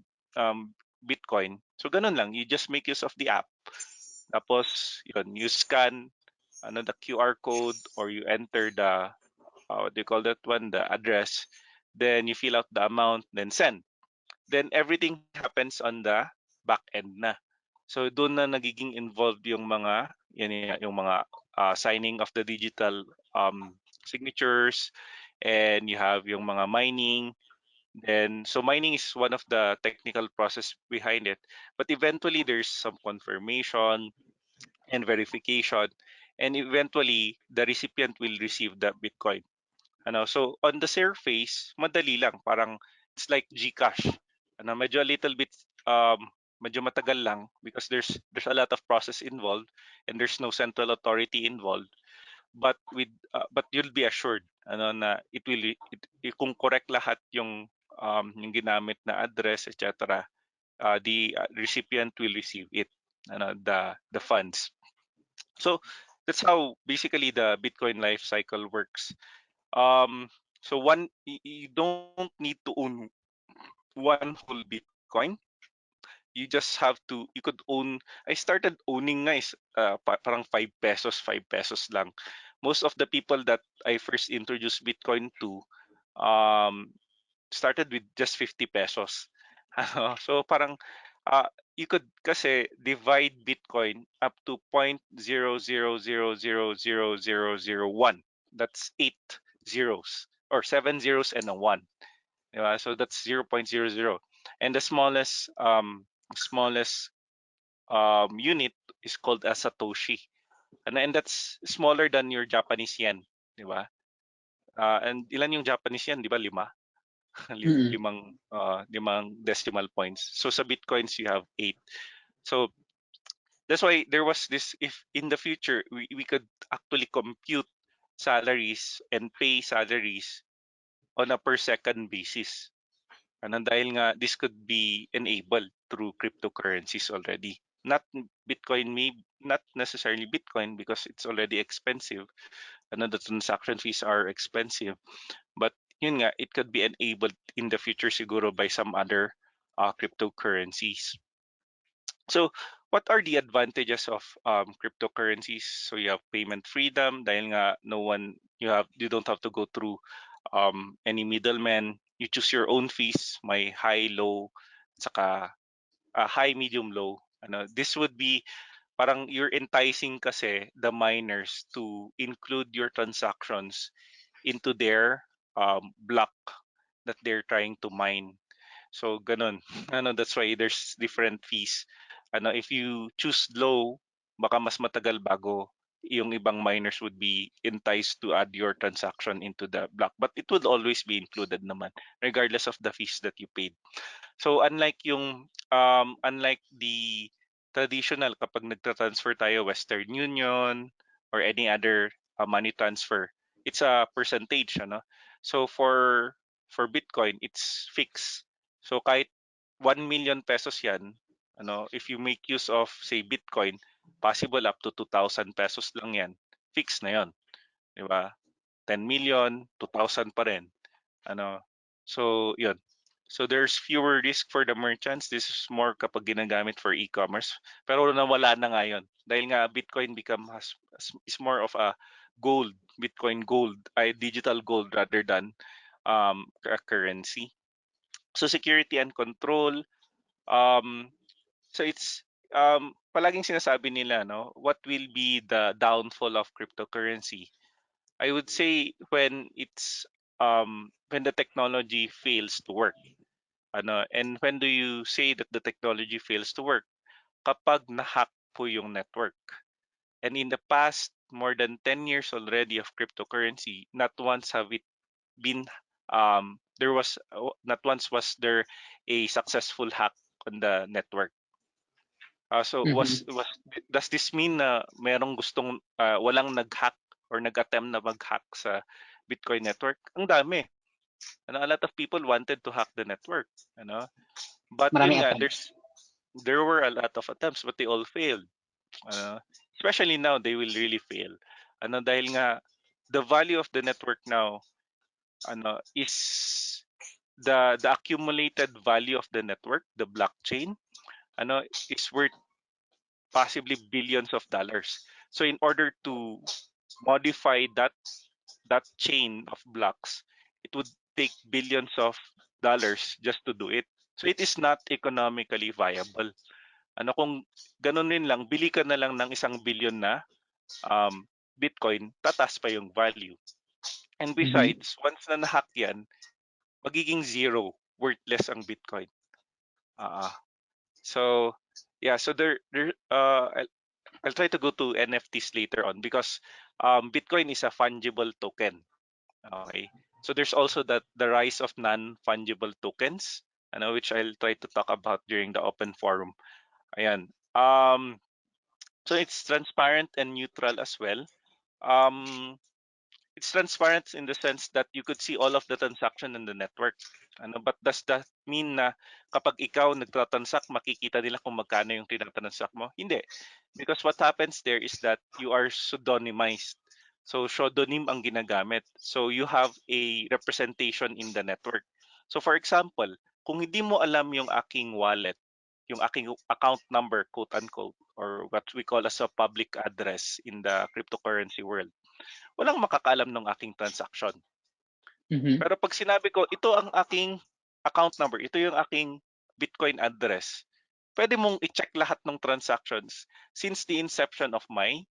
Bitcoin, so ganun lang, you just make use of the app. Tapos yun, you scan the QR code or you enter the what do you call that one, the address, then you fill out the amount, then send. Then everything happens on the back end na. So doon na nagiging involved yung mga yung mga signing of the digital signatures, and you have yung mga mining. Then so mining is one of the technical process behind it, but eventually there's some confirmation and verification, and eventually the recipient will receive the Bitcoin. So on the surface, madali lang, parang it's like GCash. Medyo a little bit medyo matagal lang because there's a lot of process involved and there's no central authority involved. But you'll be assured na kung correct lahat yung ginamit na address, etc., the recipient will receive it, the funds. So that's how basically the Bitcoin life cycle works. So you don't need to own one whole Bitcoin. You just have to, you could own, I started owning guys, parang 5 pesos lang. Most of the people that I first introduced Bitcoin to um, started with just 50 pesos. So parang you could kasi divide Bitcoin up to 0.00000001. That's 8 zeros or 7 zeros and a 1. Diba? So that's 0.00. And the smallest unit is called a Satoshi. And that's smaller than your Japanese yen. Diba? And ilan yung Japanese yen? Diba? 5? Mm-mm. limang decimal points. So sa Bitcoins, you have 8. So that's why there was this, if in the future, we could actually compute salaries and pay salaries on a per second basis. Dahil nga, this could be enabled through cryptocurrencies already. Not Bitcoin, not necessarily Bitcoin because it's already expensive. The transaction fees are expensive. But yun nga, it could be enabled in the future siguro by some other cryptocurrencies. So what are the advantages of cryptocurrencies? So you have payment freedom dahil nga you don't have to go through any middleman. You choose your own fees, may high, low, saka high, medium, low. This would be parang you're enticing kasi the miners to include your transactions into their block that they're trying to mine. So ganun. That's why there's different fees. If you choose low, baka mas matagal bago yung ibang miners would be enticed to add your transaction into the block. But it would always be included naman, regardless of the fees that you paid. So unlike the traditional kapag nagtra-transfer tayo Western Union or any other money transfer, it's a percentage, So for Bitcoin, it's fixed. So kahit 1 million pesos 'yan, if you make use of say Bitcoin, possible up to 2,000 pesos lang 'yan. Fixed na 'yon, 'di ba? 10 million, 2,000 pa rin. So 'yun. So there's fewer risk for the merchants. This is more kapag ginagamit for e-commerce. Pero nawala na nga 'yon. Dahil nga Bitcoin is more of a gold, Bitcoin gold, ay digital gold rather than a currency. So security and control. So it's palaging sinasabi nila, what will be the downfall of cryptocurrency? I would say when the technology fails to work. And when do you say that the technology fails to work? Kapag na-hack po yung network. And in the past, more than 10 years already of cryptocurrency, not once have it been not once was there a successful hack on the network. So does this mean na merong gustong walang nag-hack or nag-attempt na mag-hack sa Bitcoin network? Ang dami. A lot of people wanted to hack the network, But Maraming yun nga, attempts. there were a lot of attempts but they all failed. Especially now, they will really fail. Dahil nga the value of the network now is the accumulated value of the network, the blockchain, is worth possibly billions of dollars. So in order to modify that chain of blocks, it would take billions of dollars just to do it. So it is not economically viable. Kung ganun rin lang, bili ka na lang ng 1 billion na Bitcoin, tatas pa yung value. And besides, once na nahack yan, magiging zero, worthless ang Bitcoin. So yeah, so I'll try to go to NFTs later on because Bitcoin is a fungible token. Okay. So there's also the rise of non-fungible tokens, which I'll try to talk about during the open forum. Ayan. So it's transparent and neutral as well. It's transparent in the sense that you could see all of the transaction in the network. But does that mean na kapag ikaw nagtatransact, makikita nila kung magkano yung tinatransact mo? Hindi. Because what happens there is that you are pseudonymized. So pseudonym ang ginagamit. So you have a representation in the network. So for example, kung hindi mo alam yung aking wallet, yung aking account number, quote unquote, or what we call as a public address in the cryptocurrency world, walang makakaalam ng aking transaction. Pero pag sinabi ko, ito ang aking account number, ito yung aking Bitcoin address, pwede mong i-check lahat ng transactions since the inception of my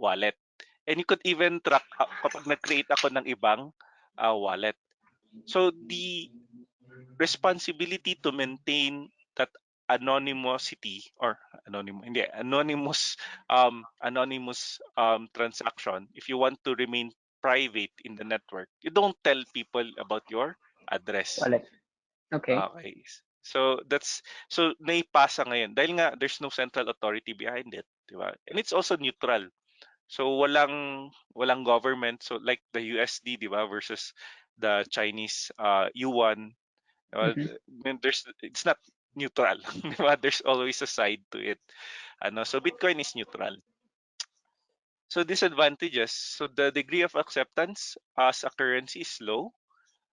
wallet. And you could even track kapag nag-create ako ng ibang wallet. So the responsibility to maintain that anonymity or anonymous transaction, if you want to remain private in the network, you don't tell people about your address. Wallet. Okay. Okay. So naipasa ngayon dahil nga there's no central authority behind it, di ba? And it's also neutral. So walang government, so like the USD, di ba, versus the Chinese yuan. It's not neutral. There's always a side to it. So Bitcoin is neutral. So disadvantages. So the degree of acceptance as a currency is low.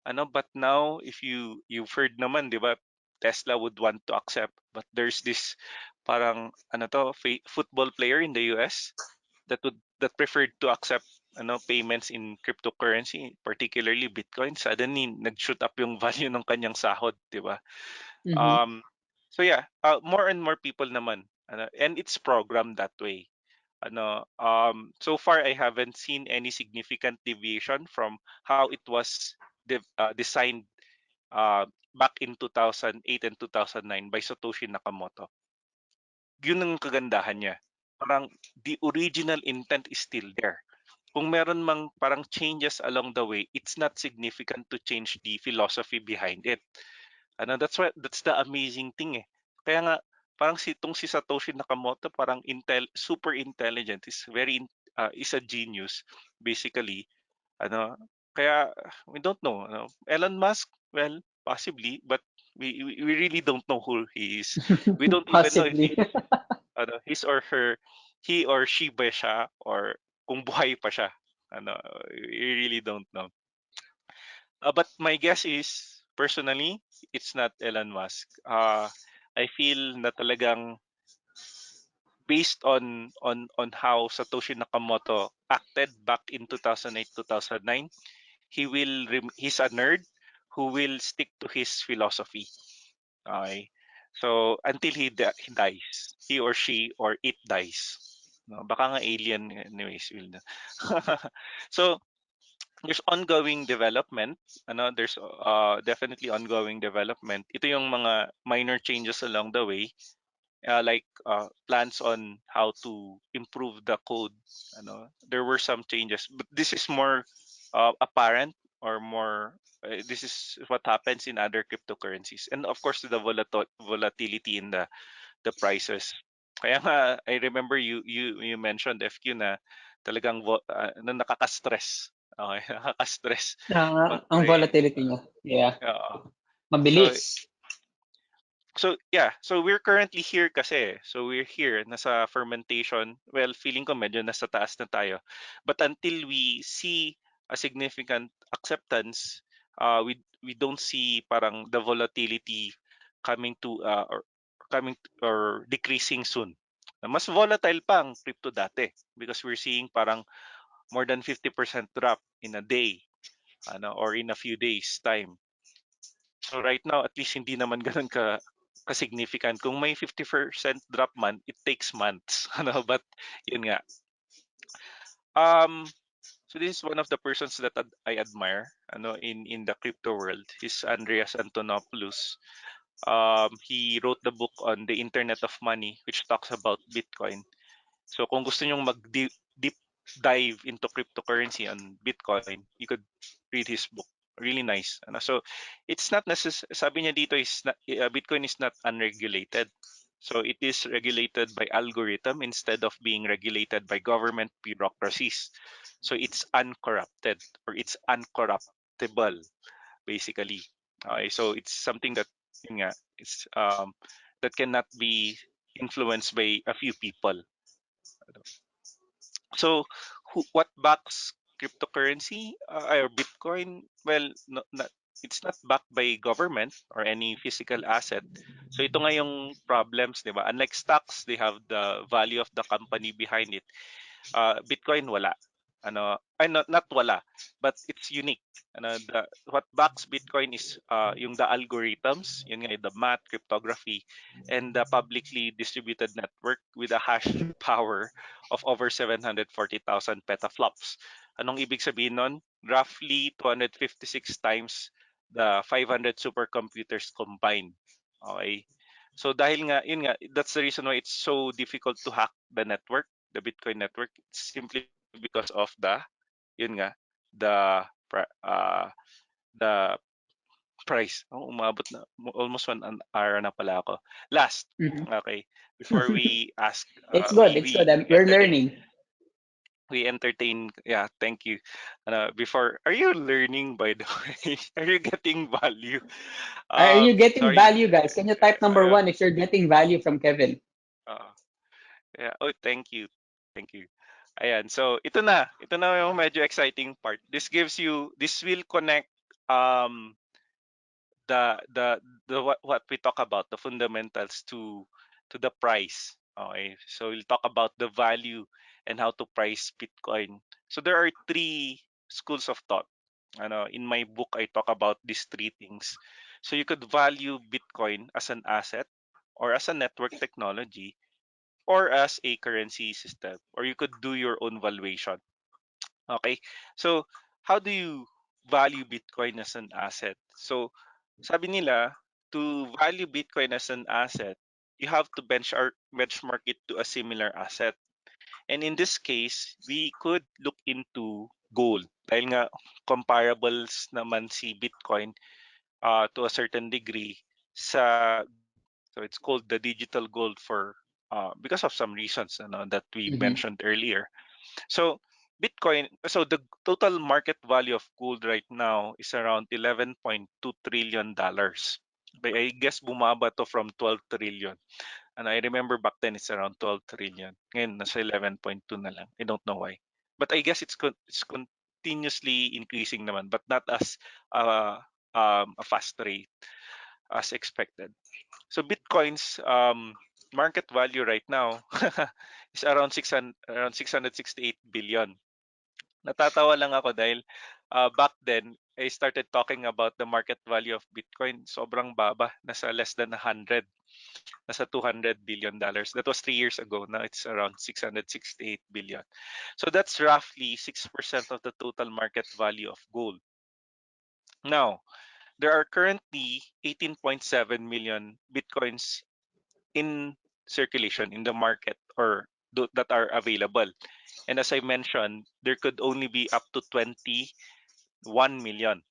But now if you've heard naman, 'di ba, Tesla would want to accept, but there's this parang football player in the US that preferred to accept payments in cryptocurrency, particularly Bitcoin. Suddenly nag-shoot up yung value ng kanyang sahod, di ba? Mhm. So yeah, more and more people naman, and it's programmed that way. So far I haven't seen any significant deviation from how it was designed uh, back in 2008 and 2009 by Satoshi Nakamoto. Yun ang kagandahan niya. Parang the original intent is still there. Kung meron mang parang changes along the way, it's not significant to change the philosophy behind it. That's the amazing thing eh. Kaya nga parang si Satoshi Nakamoto parang super intelligent, is a genius basically. Ano, kaya we don't know, Elon Musk, well, possibly, but we really don't know who he is. We don't even know if Possibly. his or her, he or she ba siya, or kung buhay pa siya. Ano, we really don't know. But my guess is, personally, it's not Elon Musk. I feel na talagang based on how Satoshi Nakamoto acted back in 2008, 2009, he's a nerd who will stick to his philosophy. Okay? So until he dies, he or she or it dies. No, baka nga alien anyways. So there's ongoing development. There's definitely ongoing development. Ito yung mga minor changes along the way, like plans on how to improve the code. There were some changes, but this is more apparent, or more. This is what happens in other cryptocurrencies, and of course the volatility in the prices. Kaya nga, I remember you mentioned, FQ, na talagang na nakaka-stress. Okay, nakaka-stress. Ang Kunwari, volatility niya. Yeah. uh, so Mabilis. So yeah, so we're currently here kasi. So we're here, nasa fermentation. Well, feeling ko medyo nasa taas na tayo. But until we see a significant acceptance, we don't see parang the volatility coming to or decreasing soon. Mas volatile pa ang crypto dati, because we're seeing parang more than 50% drop in a day, or in a few days time. So right now, at least hindi naman ganun ka-significant. Kung may 50% drop man, it takes months. But yun nga. So this is one of the persons that I admire, in the crypto world. He's Andreas Antonopoulos. He wrote the book on the Internet of Money, which talks about Bitcoin. So kung gusto nyong deep dive into cryptocurrency on Bitcoin, you could read his book. Really nice. So it's not necessary. Sabi niya dito is not, Bitcoin is not unregulated. So it is regulated by algorithm instead of being regulated by government bureaucracies. So it's uncorrupted, or it's uncorruptible basically. Okay, so it's something that, yun nga, it's that cannot be influenced by a few people. So, what backs cryptocurrency, or Bitcoin? Well, it's not backed by government or any physical asset. So ito nga yung problems, di ba? Unlike stocks, they have the value of the company behind it. Bitcoin wala. Not wala, but it's unique. What backs Bitcoin is yung the algorithms, yun nga, the math, cryptography, and the publicly distributed network with a hash power of over 740,000 petaflops. Anong ibig sabihin nun? Roughly 256 times the 500 supercomputers combined. Okay? So dahil nga, yun nga, that's the reason why it's so difficult to hack the Bitcoin network. It's simply because of yun nga, the the price. Oh, umabot na almost 1 hour na pala ako. Last, Mhm. okay, before we ask, It's good. It's good. We're learning. we entertain. Yeah, thank you. Before, are you learning, by the way? Are you getting value? Are you getting Sorry. value, guys? Can you type number Uh, one if you're getting value from Kevin? uh, yeah. Oh, thank you. Thank you. Ayan. So, ito na yung medyo exciting part. This will connect um the what we talk about, the fundamentals, to to the price. Okay, so we'll talk about the value and how to price Bitcoin. So there are three schools of thought. In my book, I talk about these three things. So you could value Bitcoin as an asset, or as a network technology, or as a currency system, or you could do your own valuation. Okay, so how do you value Bitcoin as an asset? So sabi nila, to value Bitcoin as an asset, you have to benchmark it to a similar asset. And in this case, we could look into gold. Dahil nga comparables naman si Bitcoin to a certain degree sa gold. So it's called the digital gold for because of some reasons that we Mm-hmm. mentioned earlier. So Bitcoin, so the total market value of gold right now is around $11.2 trillion. But I guess bumaba to from 12 trillion. And I remember back then it's around 12 trillion. Ngayon nasa 11.2 na lang. I don't know why. But I guess it's continuously increasing naman, but not as a fast rate as expected. So Bitcoin's market value right now is around 668 billion. Natatawa lang ako dahil back then I started talking about the market value of Bitcoin. Sobrang baba, nasa less than 100, nasa $200 billion. That was 3 years ago. Now it's around 668 billion. So that's roughly 6% of the total market value of gold. Now, there are currently 18.7 million Bitcoins in circulation in the market, or that are available. And as I mentioned, there could only be up to 21 million.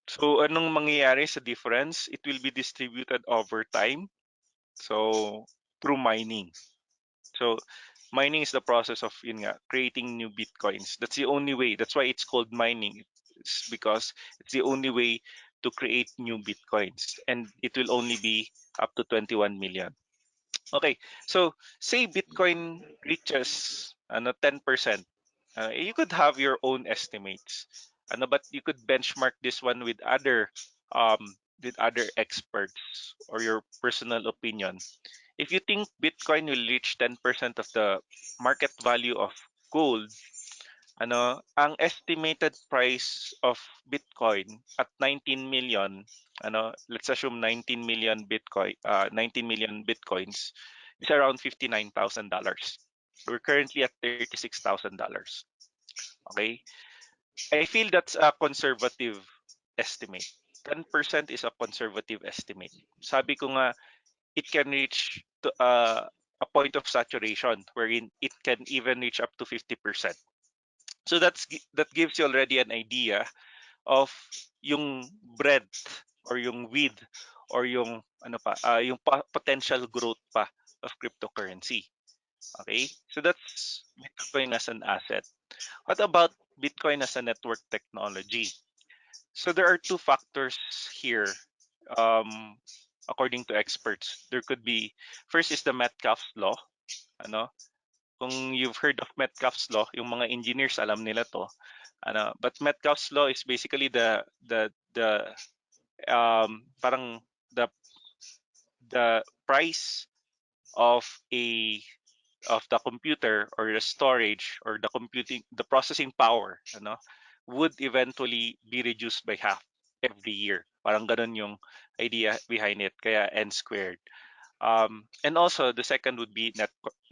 So anong mangyayari sa difference? It will be distributed over time. So through mining. So mining is the process of creating new Bitcoins. That's the only way. That's why it's called mining. It's because it's the only way to create new Bitcoins. And it will only be up to 21 million. Okay, so say Bitcoin reaches 10%. You could have your own estimates. But you could benchmark this one with other experts, or your personal opinion. If you think Bitcoin will reach 10% of the market value of gold, ang estimated price of Bitcoin at 19 million, let's assume 19 million Bitcoin, 19 million Bitcoins is around $59,000. We're currently at $36,000. Okay? I feel that's a conservative estimate. 10% is a conservative estimate. Sabi ko nga, it can reach to a point of saturation wherein it can even reach up to 50%. So that gives you already an idea of yung breadth, or yung width, or yung potential growth pa of cryptocurrency. Okay? So that's Bitcoin as an asset. What about Bitcoin as a network technology? So there are two factors here. According to experts, there could be, first is the Metcalfe's law. Ano, kung you've heard of Metcalfe's law, yung mga engineers alam nila to. But Metcalfe's law is basically the parang the price of a of the computer, or the storage, or the processing power, would eventually be reduced by half every year. Parang ganun yung idea behind it, kaya n squared. And also the second would be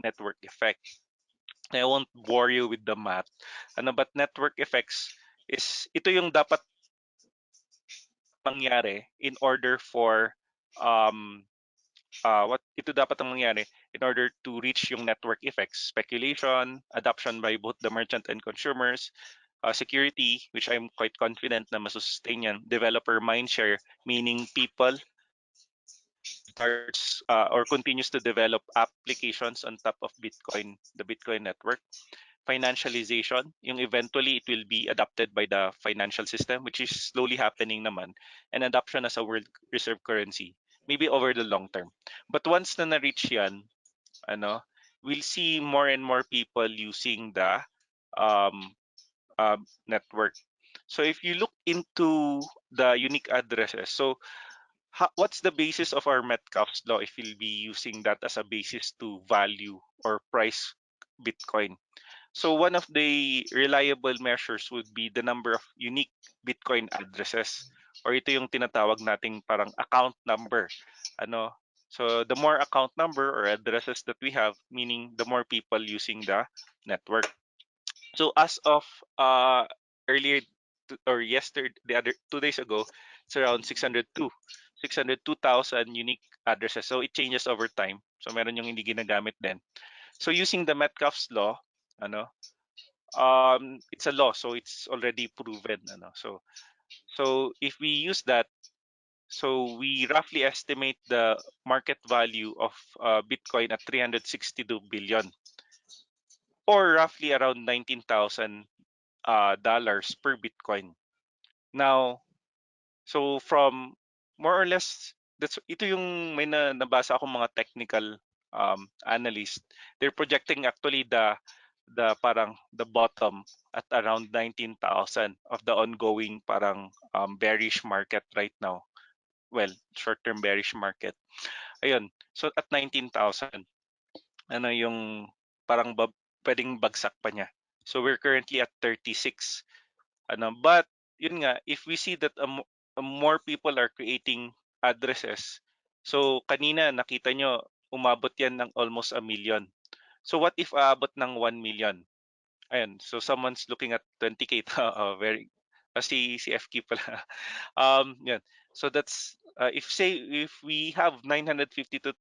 network effect. I won't bore you with the math. But network effects is ito yung dapat mangyari in order for what ito dapat ang mangyari in order to reach yung network effects: speculation, adoption by both the merchant and consumers, security, which I'm quite confident na masustain yan, developer mindshare, meaning people starts or continues to develop applications on top of Bitcoin, the Bitcoin network. Financialization, yung eventually it will be adopted by the financial system, which is slowly happening naman, and adoption as a world reserve currency, maybe over the long term. But once na na-reach yan, we'll see more and more people using the um, network. So if you look into the unique addresses, so what's the basis of our Metcalfe's law if we'll be using that as a basis to value or price Bitcoin? So one of the reliable measures would be the number of unique Bitcoin addresses, or ito yung tinatawag nating parang account number. Ano? So the more account number or addresses that we have, meaning the more people using the network. So as of earlier or yesterday, the other 2 days ago, it's around 602,000 unique addresses. So it changes over time. So meron yung hindi ginagamit din. So using the Metcalfe's law, ano, it's a law, so it's already proven. Ano, so if we use that, so we roughly estimate the market value of Bitcoin at 362 billion, or roughly around $19,000 per Bitcoin. Now, so from more or less, ito yung may nabasa akong mga technical analyst. They're projecting actually the parang the bottom at around 19,000 of the ongoing parang bearish market right now. Well, short-term bearish market. Ayun. So at 19,000, ano yung parang pwedeng bagsak pa niya. So we're currently at 36. But yun nga, if we see that more people are creating addresses, so kanina nakita nyo, umabot yan ng almost 1 million. So what if aabot ng 1 million? Ayun, so someone's looking at 20K. Very, si FK pala. Yan. So that's, if we have 952,000,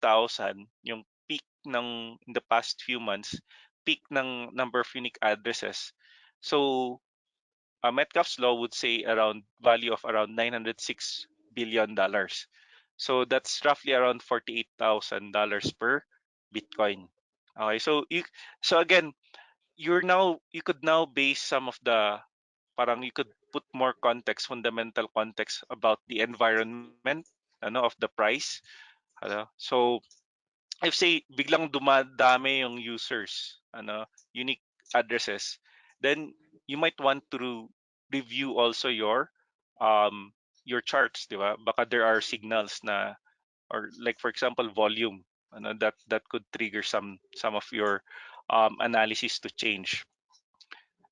yung peak in the past few months, peak ng number of unique addresses. So Metcalfe's law would say around value of around $906 billion. So that's roughly around $48,000 per Bitcoin. Okay, so again, you could now base some of the parang you could put more context, fundamental context about the environment of the price. So if say biglang dumadami yung users, unique addresses, then you might want to review also your charts, di ba? Baka there are signals na, or like for example volume, that could trigger some of your analysis to change.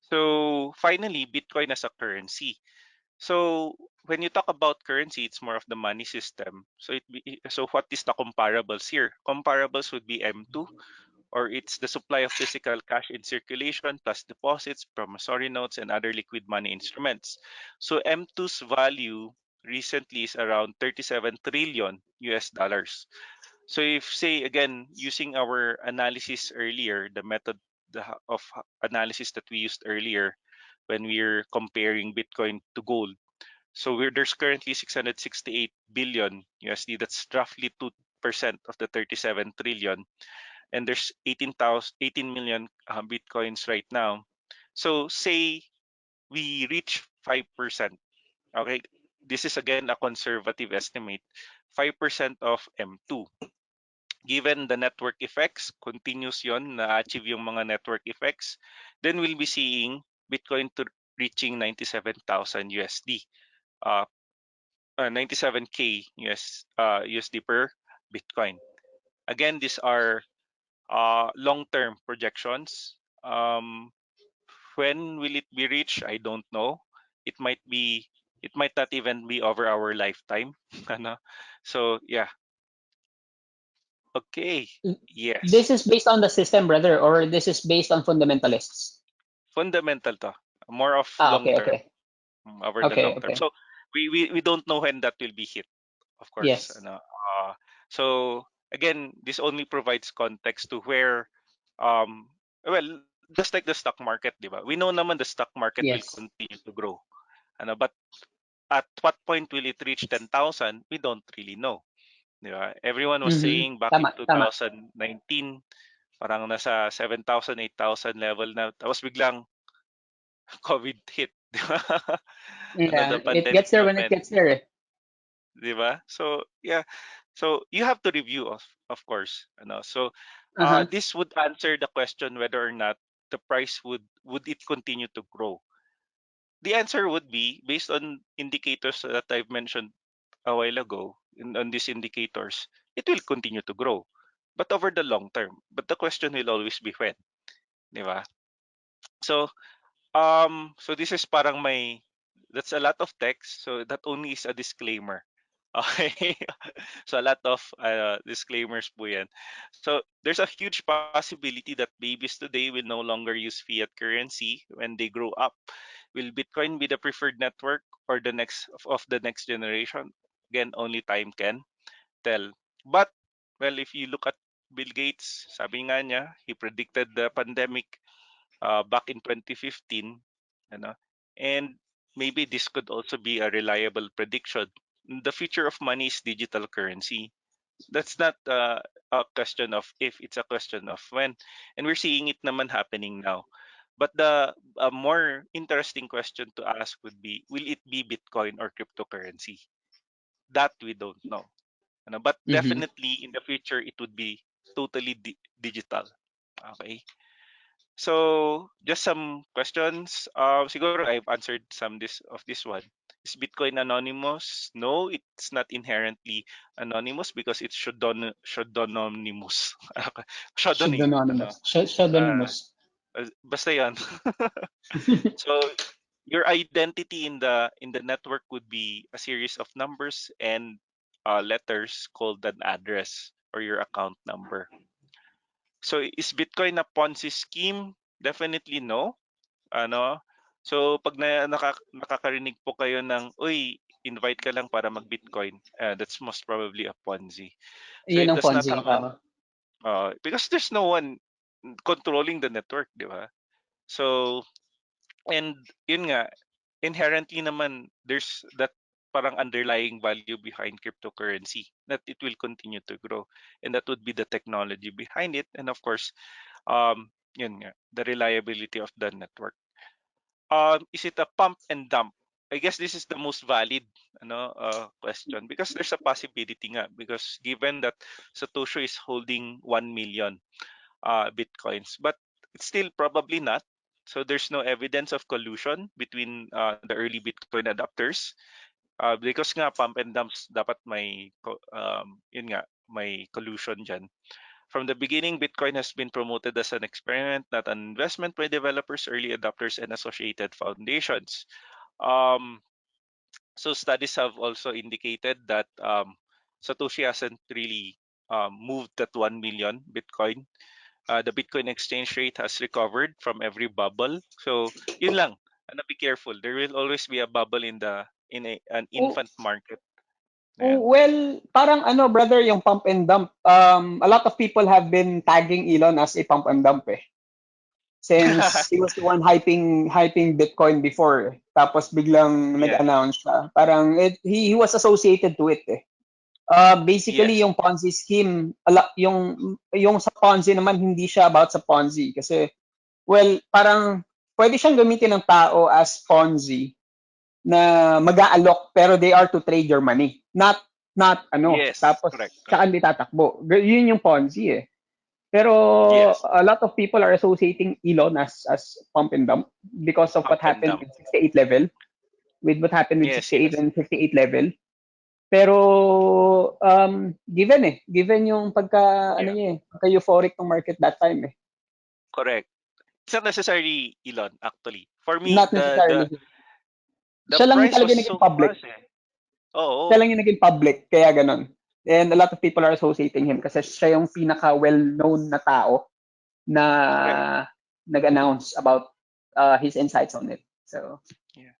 So finally, Bitcoin as a currency. So when you talk about currency, it's more of the money system. So what is the comparables here? Comparables would be M2, or it's the supply of physical cash in circulation plus deposits, promissory notes, and other liquid money instruments. So M2's value recently is around 37 trillion US dollars. So if say again using our analysis earlier, the method of analysis that we used earlier when we're comparing Bitcoin to gold. So there's currently 668 billion USD. That's roughly 2% of the 37 trillion. And there's 18 million Bitcoins right now. So say we reach 5%. Okay, this is again a conservative estimate. 5% of M2. Given the network effects, continuous yon na-achieve yung mga network effects, then we'll be seeing Bitcoin to reaching 97,000 USD. 97K USD per Bitcoin. Again, these are long-term projections. When will it be reached? I don't know. It might not even be over our lifetime. So yeah. Okay. This Yes. is based on the system, brother, or this is based on fundamentalists? Fundamental to. More of long Okay, term, okay. over the Okay, long term. okay. So we don't know when that will be hit, of course. Yes. So again, this only provides context to where, well, just like the stock market, di ba? We know naman the stock market will Yes. continue to grow. But at what point will it reach 10,000? We don't really know. Di ba? Everyone was Mm-hmm. saying back in Tama, tama. 2019, parang nasa 7,000, 8,000 level na. Tapos biglang COVID hit. Di ba? Yeah, The it pandemic gets there when it happened. gets there. Di ba? So yeah, so you have to review of course. So Uh-huh. this would answer the question whether or not the price would it continue to grow. The answer would be based on indicators that I've mentioned a while ago on these indicators, it will continue to grow, but over the long term. But the question will always be when, di ba? So so this is parang that's a lot of text. So that only is a disclaimer. Okay. So a lot of disclaimers po yan. So there's a huge possibility that babies today will no longer use fiat currency when they grow up. Will Bitcoin be the preferred network or the next of the next generation? Again, only time can tell. But well, if you look at Bill Gates, sabi nga niya, he predicted the pandemic back in 2015, ano? And maybe this could also be a reliable prediction. The future of money is digital currency. That's not a question of if, it's a question of when. And we're seeing it naman happening now. But the more interesting question to ask would be, will it be Bitcoin or cryptocurrency? That we don't know. But Mm-hmm. definitely in the future, it would be totally digital. Okay. So just some questions. Siguro I've answered some of this one. Is Bitcoin anonymous? No, it's not inherently anonymous because it's pseudonymous. Pseudonym, ano? Pseudonymous. Uh, Pseudonymous. Basta yan. So your identity in the network would be a series of numbers and letters called an address or your account number. So is Bitcoin a Ponzi scheme? Definitely no. Ano? So pag nakakarinig po kayo ng, uy, invite ka lang para mag-Bitcoin, that's most probably a Ponzi. So Yun it ang does not Ponzi. have because there's no one controlling the network, di ba? So, and yun nga, inherently naman, there's that parang underlying value behind cryptocurrency that it will continue to grow. And that would be the technology behind it. And of course, yun nga, the reliability of the network. Is it a pump and dump? I guess this is the most valid question because there's a possibility nga because given that Satoshi is holding 1 million bitcoins, but it's still probably not. So there's no evidence of collusion between the early Bitcoin adopters because nga pump and dumps dapat yun nga may collusion dyan. From the beginning, Bitcoin has been promoted as an experiment, not an investment by developers, early adopters, and associated foundations. Um, so studies have also indicated that Satoshi hasn't really moved that 1 million Bitcoin. The Bitcoin exchange rate has recovered from every bubble. So yun lang. Be careful. There will always be a bubble in an Oh, infant market. oh, Ayan. well, parang ano, brother, yung pump and dump. A lot of people have been tagging Elon as a pump and dump eh. Since he was the one hyping Bitcoin before. Tapos biglang Yeah. nag-announce siya. Parang he was associated to it eh. Basically Yes. yung Ponzi scheme, yung sa Ponzi naman hindi siya about sa Ponzi kasi well, parang pwede siyang gamitin ng tao as Ponzi na mag-aalok pero they are to trade your money. Not ano, Yes. tapos Correct. Correct. saan di tatakbo. Yun yung Ponzi eh. Pero Yes. a lot of people are associating Elon as pump and dump because of what Pump and happened dump. with 68 level, with what happened with Yes. 68 Yes. and 58 level. Pero given yung pagka ano Yeah. niya eh, pagka euphoric ng market that time eh. Correct. It's not necessarily Elon, actually. For me, Not necessarily. the Siya lang yung price talaga was naging so public. fast eh. Siya Oo. lang yung naging public, kaya ganun. And a lot of people are associating him kasi siya yung pinaka well-known na tao na Correct. nag-announce about his insights on it. So, Yeah.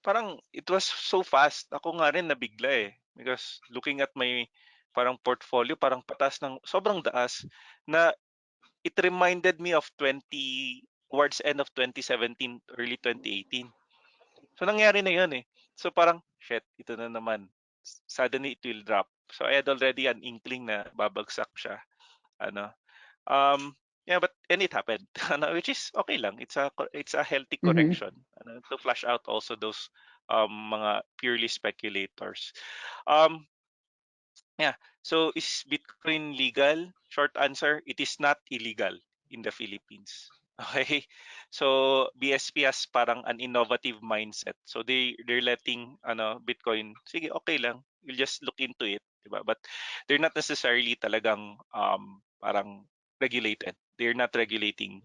Parang it was so fast. Ako nga rin nabigla eh. Because looking at my parang portfolio, parang patas ng sobrang daas na it reminded me of towards end of 2017, early 2018. So nangyari na yun eh. So parang, shit, ito na naman. Suddenly it will drop. So I had already an inkling na babagsak siya. Ano, yeah, but and it happened, which is okay lang. It's a healthy mhm. correction, to flush out also those mga purely speculators. Um, yeah. So is Bitcoin legal? Short answer: it is not illegal in the Philippines. Okay, so BSP has parang an innovative mindset. So they're letting Bitcoin. Sige, okay lang. will just look into it, diba? But they're not necessarily talagang parang regulated. They're not regulating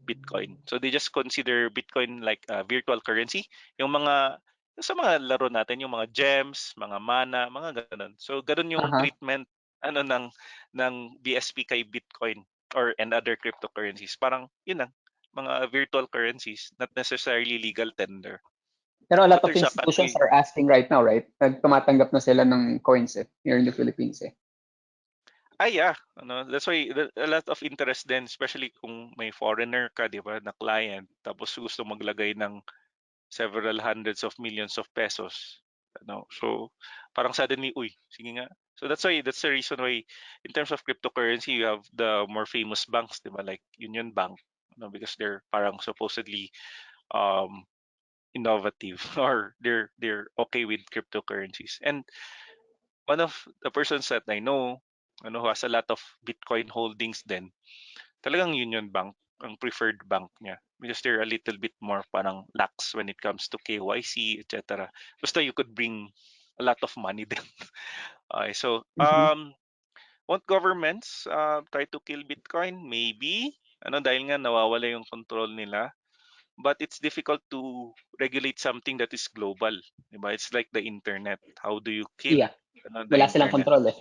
Bitcoin. So they just consider Bitcoin like a virtual currency. Yung mga sa mga laro natin, yung mga gems, mga mana, mga ganun. So ganun yung Uh-huh. treatment ng BSP kay Bitcoin or and other cryptocurrencies. Parang yun lang, mga virtual currencies, not necessarily legal tender. Pero a lot But of there's a institutions country. are asking right now, right? Tumatanggap na sila ng coins here in the Philippines eh. Yeah, that's why a lot of interest din, especially kung may foreigner ka, di ba, na client, tapos gusto maglagay ng several hundreds of millions of pesos. So parang suddenly, uy, sige nga. So that's the reason why in terms of cryptocurrency, you have the more famous banks, di ba, like Union Bank, because they're parang supposedly um innovative or they're okay with cryptocurrencies. And one of the persons that I know, who has a lot of Bitcoin holdings then, talagang Union Bank ang preferred bank niya because they're a little bit more parang lax when it comes to KYC, etc. Basta you could bring a lot of money then. Okay, so Mhm. won't governments try to kill Bitcoin? Maybe. Dahil nga nawawala yung control nila. But it's difficult to regulate something that is global. Diba? It's like the internet. How do you kill Yeah. the Wala silang internet? control eh.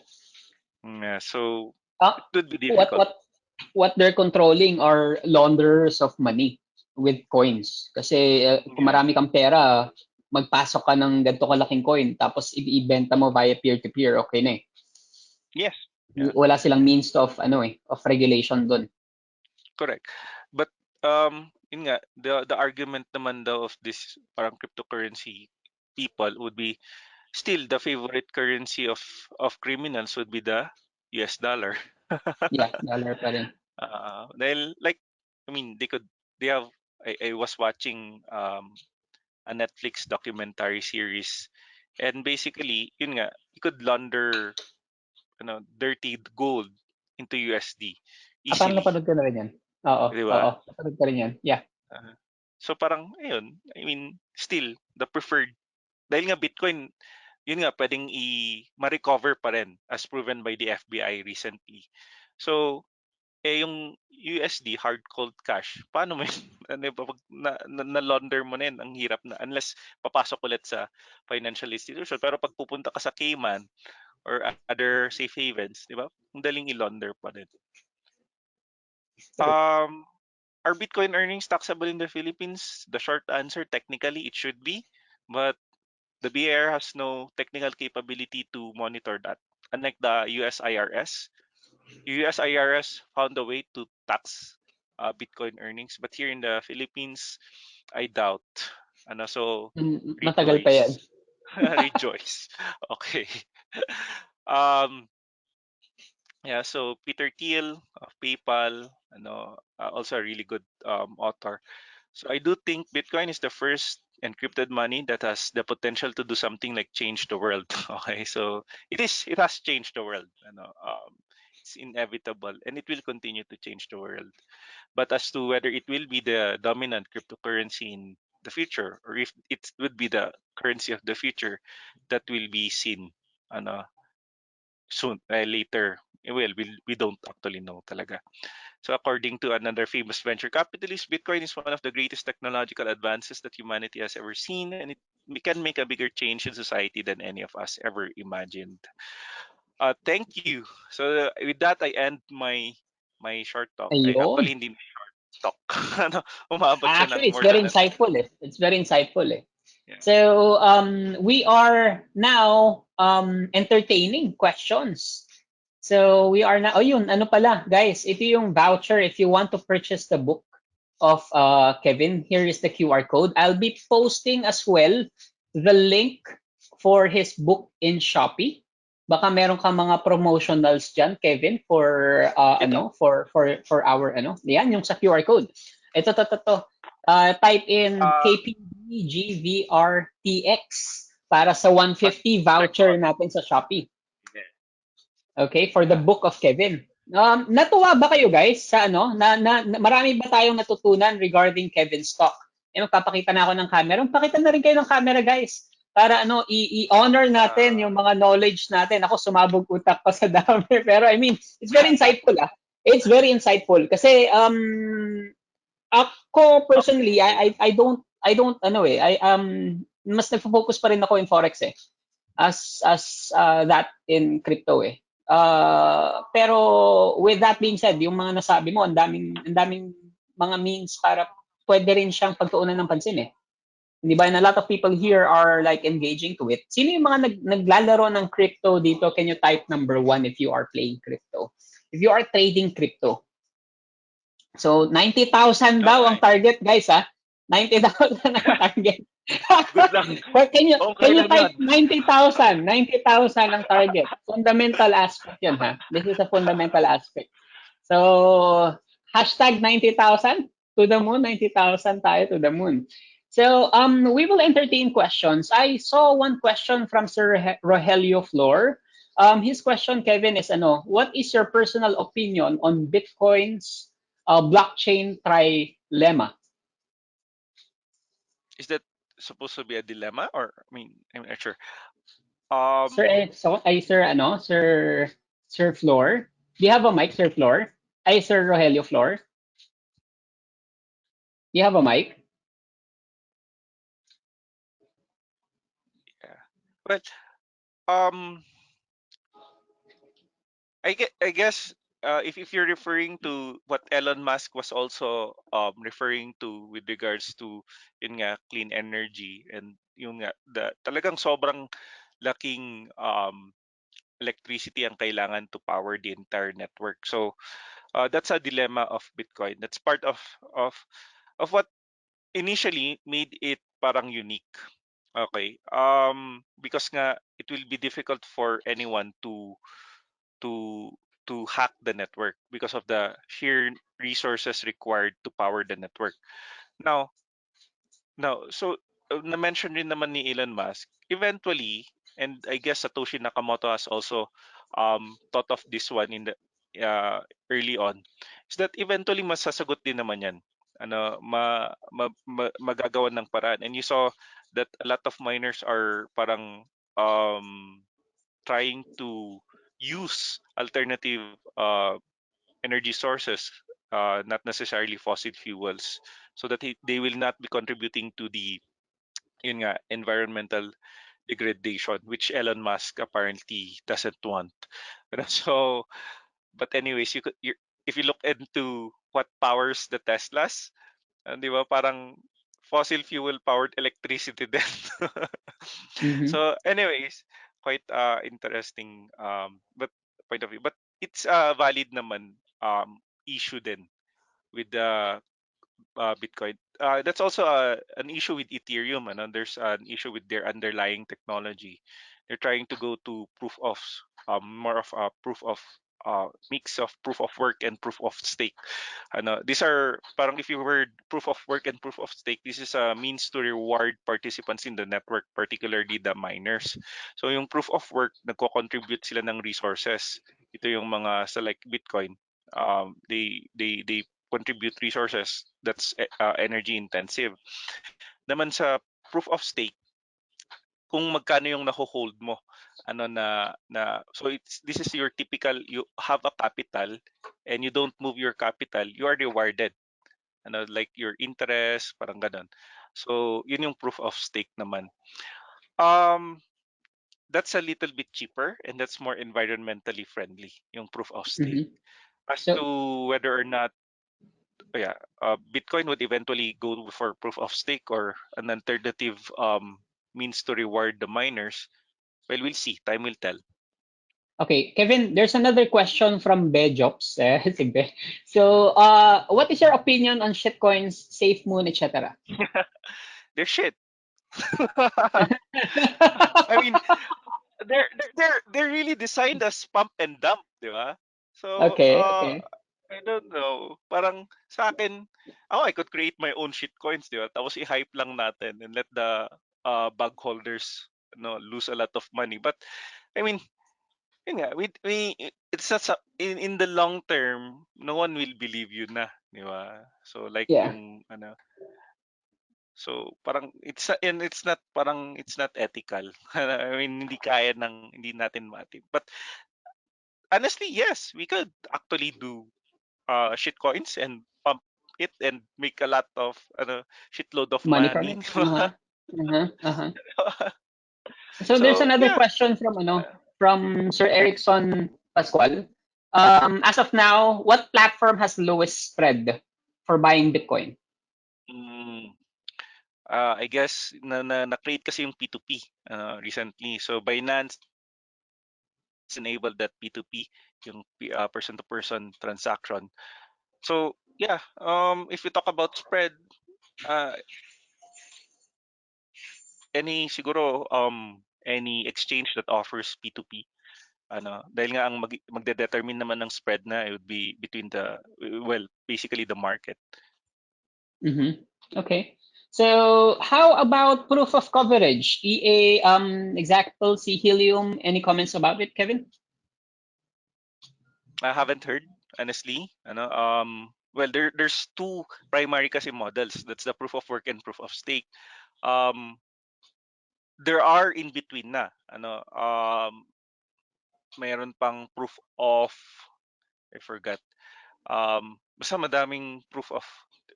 Yeah, so Ah, it would be what difficult. what what they're controlling are launderers of money with coins. Kasi kung Yeah. marami kang pera, magpasok ka ng ganito kalaking coin tapos ibenta mo via peer-to-peer, okay na eh. Yes. Yeah. Wala silang means of of regulation doon. Correct. But yun nga, the argument naman daw of this parang cryptocurrency people would be still the favorite currency of criminals would be the US dollar. Yeah, dollar pa rin. Dahil like I mean they have I was watching a Netflix documentary series and basically yun nga you could launder dirty gold into USD Parang easily, napanood ko na rin yan. Oo, di oo. ba? Napanood ko rin yan. Yeah. So parang ayun, I mean still the preferred dahil nga Bitcoin yun nga pwedeng ma-recover pa rin as proven by the FBI recently. So yung USD hard cold cash, paano mo yun? Pag na-launder mo na yun, ang hirap na unless papasok ulit sa financial institution. Pero pag pupunta ka sa Cayman or other safe havens, di ba? Ang daling i-launder pa din. True. Are Bitcoin earnings taxable in the Philippines? The short answer, technically it should be, but the BIR has no technical capability to monitor that. Unlike the US IRS, US IRS found a way to tax Bitcoin earnings, but here in the Philippines, I doubt. So Matagal pa yan. rejoice, rejoice. Okay. Um, yeah. So Peter Thiel of PayPal, also a really good author. So I do think Bitcoin is the first encrypted money that has the potential to do something like change the world. Okay, so it has changed the world. It's inevitable, and it will continue to change the world. But as to whether it will be the dominant cryptocurrency in the future, or if it would be the currency of the future, that will be seen soon, later. Well, we don't actually know talaga. So according to another famous venture capitalist, Bitcoin is one of the greatest technological advances that humanity has ever seen, and it can make a bigger change in society than any of us ever imagined. Thank you. So with that, I end my short talk. Actually, Ayun. hindi na short talk. Umabot siya ng Actually, it's more very than an hour. insightful eh. It's very insightful eh. Yeah. So, we are now entertaining questions. So, we are now, oh yun, ano pala, guys, ito yung voucher if you want to purchase the book of Kevin. Here is the QR code. I'll be posting as well the link for his book in Shopee. Baka meron ka mga promotionals dyan, Kevin, for Ito. for our yan yung sa QR code. Ito. Type in Uh, KPGVRTX para sa but 150 check voucher out. natin sa Shopee. Yeah. Okay, for the Yeah. book of Kevin. Natuwa ba kayo guys sa marami ba tayong natutunan regarding Kevin's talk? Magpapakita na ako ng camera. Magpakita na rin kayo ng camera guys para i-honor natin yung mga knowledge natin. Ako sumabog utak pa sa dami pero I mean, it's very insightful ah. It's very insightful kasi ako personally I don't mas nagfo-focus pa rin ako in forex eh as that in crypto eh. Pero with that being said, yung mga nasabi mo, ang daming mga means para pwede rin siyang pagtuunan ng pansin eh. Di ba? And a lot of people here are like engaging to it. Sino yung mga naglalaro ng crypto dito? Can you type number 1 if you are playing crypto? If you are trading crypto. So 90,000 daw ang target, guys, ha? 90,000 ang target. Good luck. Can you type 90,000? 90,000 ang target. Fundamental aspect 'yan, ha? This is a fundamental aspect. So hashtag 90,000 to the moon, 90,000 tayo to the moon. So we will entertain questions. I saw one question from Sir Rogelio Flor. His question, Kevin, is what is your personal opinion on Bitcoin's blockchain trilemma? Is that supposed to be a dilemma, or I mean, I'm not sure. Sir Flor. Do you have a mic, Sir Flor? Sir Rogelio Flor. Do you have a mic? Yeah. But I guess if you're referring to what Elon Musk was also referring to with regards to yun nga, clean energy, and yung nga, talagang sobrang laking electricity ang kailangan to power the entire network. So that's a dilemma of Bitcoin. That's part of what initially made it parang unique. Okay. Because nga it will be difficult for anyone to to hack the network because of the sheer resources required to power the network. Now, so na-mention rin naman ni Elon Musk, eventually, and I guess Satoshi Nakamoto has also thought of this one in the early on, is that eventually masasagot din naman yan. Magagawan ng paraan. And you saw that a lot of miners are parang trying to use alternative energy sources, not necessarily fossil fuels, so that they will not be contributing to the yun nga, environmental degradation, which Elon Musk apparently doesn't want. So, but anyways, if you look into what powers the Teslas, di ba, parang fossil fuel powered electricity din. So anyways, quite interesting but point of view. But it's a valid naman issue din with the Bitcoin. That's also an issue with Ethereum. There's an issue with their underlying technology. They're trying to go to proof of more of a proof of mix of proof of work and proof of stake. These are parang, if you heard proof of work and proof of stake, this is a means to reward participants in the network, particularly the miners. So yung proof of work, nagko-contribute sila ng resources. Ito yung mga sa like Bitcoin. They contribute resources that's energy intensive. Naman sa proof of stake, kung magkano yung naho-hold mo, so this is your typical, you have a capital and you don't move your capital, you are rewarded, like your interest, parang ganun. So yun yung proof of stake naman. That's a little bit cheaper and that's more environmentally friendly, yung proof of stake. As to whether or not Bitcoin would eventually go for proof of stake or an alternative means to reward the miners, well, we'll see. Time will tell. Okay, Kevin, there's another question from Bejops. So, what is your opinion on shitcoins, SafeMoon, etc.? They're shit. I mean, they're really designed as pump and dump, di ba? So, okay. I don't know. Parang sa akin, I could create my own shitcoins, di ba? Tapos i-hype lang natin and let the bug holders lose a lot of money. But I mean, yun nga, it's not in the long term, no one will believe you na, di ba? So like yung So parang it's not ethical. I mean, hindi natin mati. But honestly, yes, we could actually do shit coins and pump it and make a lot of shitload of Money from money. it. So there's So another yeah. question from Sir Erickson Pascual. As of now, what platform has lowest spread for buying Bitcoin? Mm, I guess na-create kasi yung P2P recently. So Binance enabled that P2P, yung person-to-person transaction. So yeah, if we talk about spread, uh, any exchange that offers P2P, dahil nga ang magde-determine naman ng spread na it would be between basically the market. Okay. So how about proof of coverage? EA, Exactable, C Helium. Any comments about it, Kevin? I haven't heard, honestly. Well, there's two primary kasi models. That's the proof of work and proof of stake. There are in between na. Mayroon pang proof of, I forgot. Basta madaming proof of,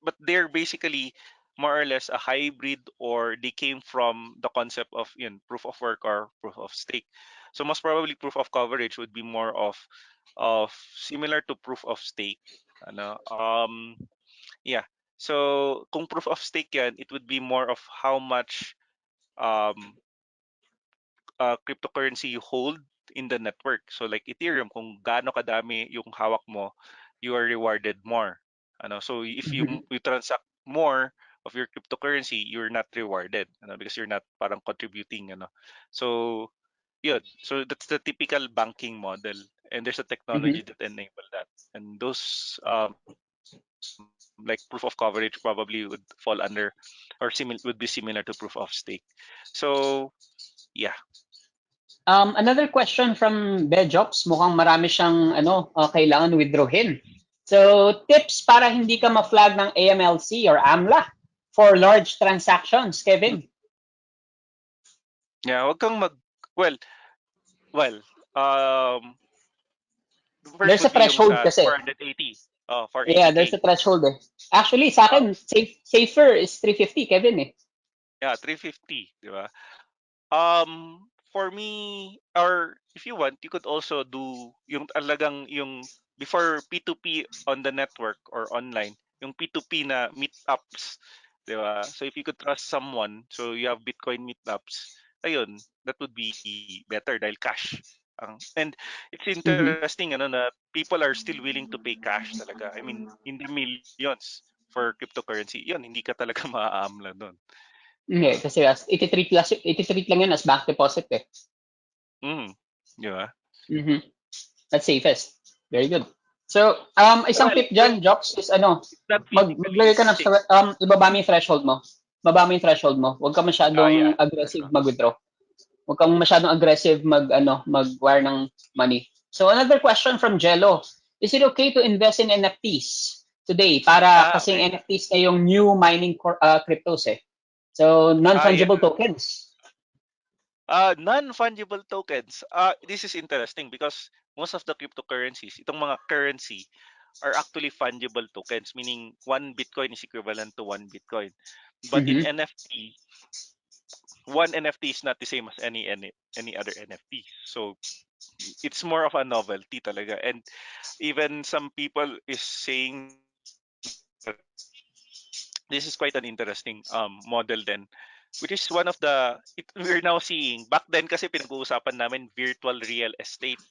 but they're basically more or less a hybrid, or they came from the concept of proof of work or proof of stake. So most probably proof of coverage would be more of similar to proof of stake. Yeah. So kung proof of stake yan, it would be more of how much um cryptocurrency you hold in the network. So like Ethereum, kung gaano kadami yung hawak mo, you are rewarded more. So if you transact more of your cryptocurrency, you're not rewarded, because you're not parang contributing. So yeah, so that's the typical banking model, and there's a technology that enable that. And those like proof of coverage probably would fall under, or would be similar to proof of stake. So yeah. Another question from Bejops. Mukhang marami siyang kailangan withdrawin. So, tips para hindi ka ma-flag ng AMLC or AMLA for large transactions, Kevin? Yeah, wag kang well, the first There's a would be yung threshold sa kasi. 480. For Yeah, there's 80K. a threshold eh. Actually, sa akin, safer is 350, Kevin eh. Yeah, 350, di ba? For me, or if you want, you could also do yung talagang yung before P2P on the network or online, yung P2P na meetups, di ba? So if you could trust someone, so you have Bitcoin meetups, ayun, that would be better dahil cash. And it's interesting na people are still willing to pay cash talaga. I mean, in the millions for cryptocurrency. Yun, hindi ka talaga maaamla doon. Hindi, kasi 83 lang yan as bank deposit eh. Di ba? That's safest. Very good. So, isang tip dyan, Jox, is maglagay ka ng, ibaba mo yung threshold mo. Ibaba mo yung threshold mo. Huwag ka masyadong aggressive mag-withdraw. Huwag kang masyadong aggressive mag-wire ng money. So, another question from Jello. Is it okay to invest in NFTs today? Para kasing Okay. NFTs na yung new mining cryptos eh. So, non-fungible tokens. Non-fungible tokens. This is interesting because most of the cryptocurrencies, itong mga currency, are actually fungible tokens, meaning one Bitcoin is equivalent to one Bitcoin. But in NFT, one NFT is not the same as any other NFT. So it's more of a novelty talaga. And even some people is saying this is quite an interesting model then, which is one of we're now seeing. Back then kasi pinag-uusapan namin virtual real estate.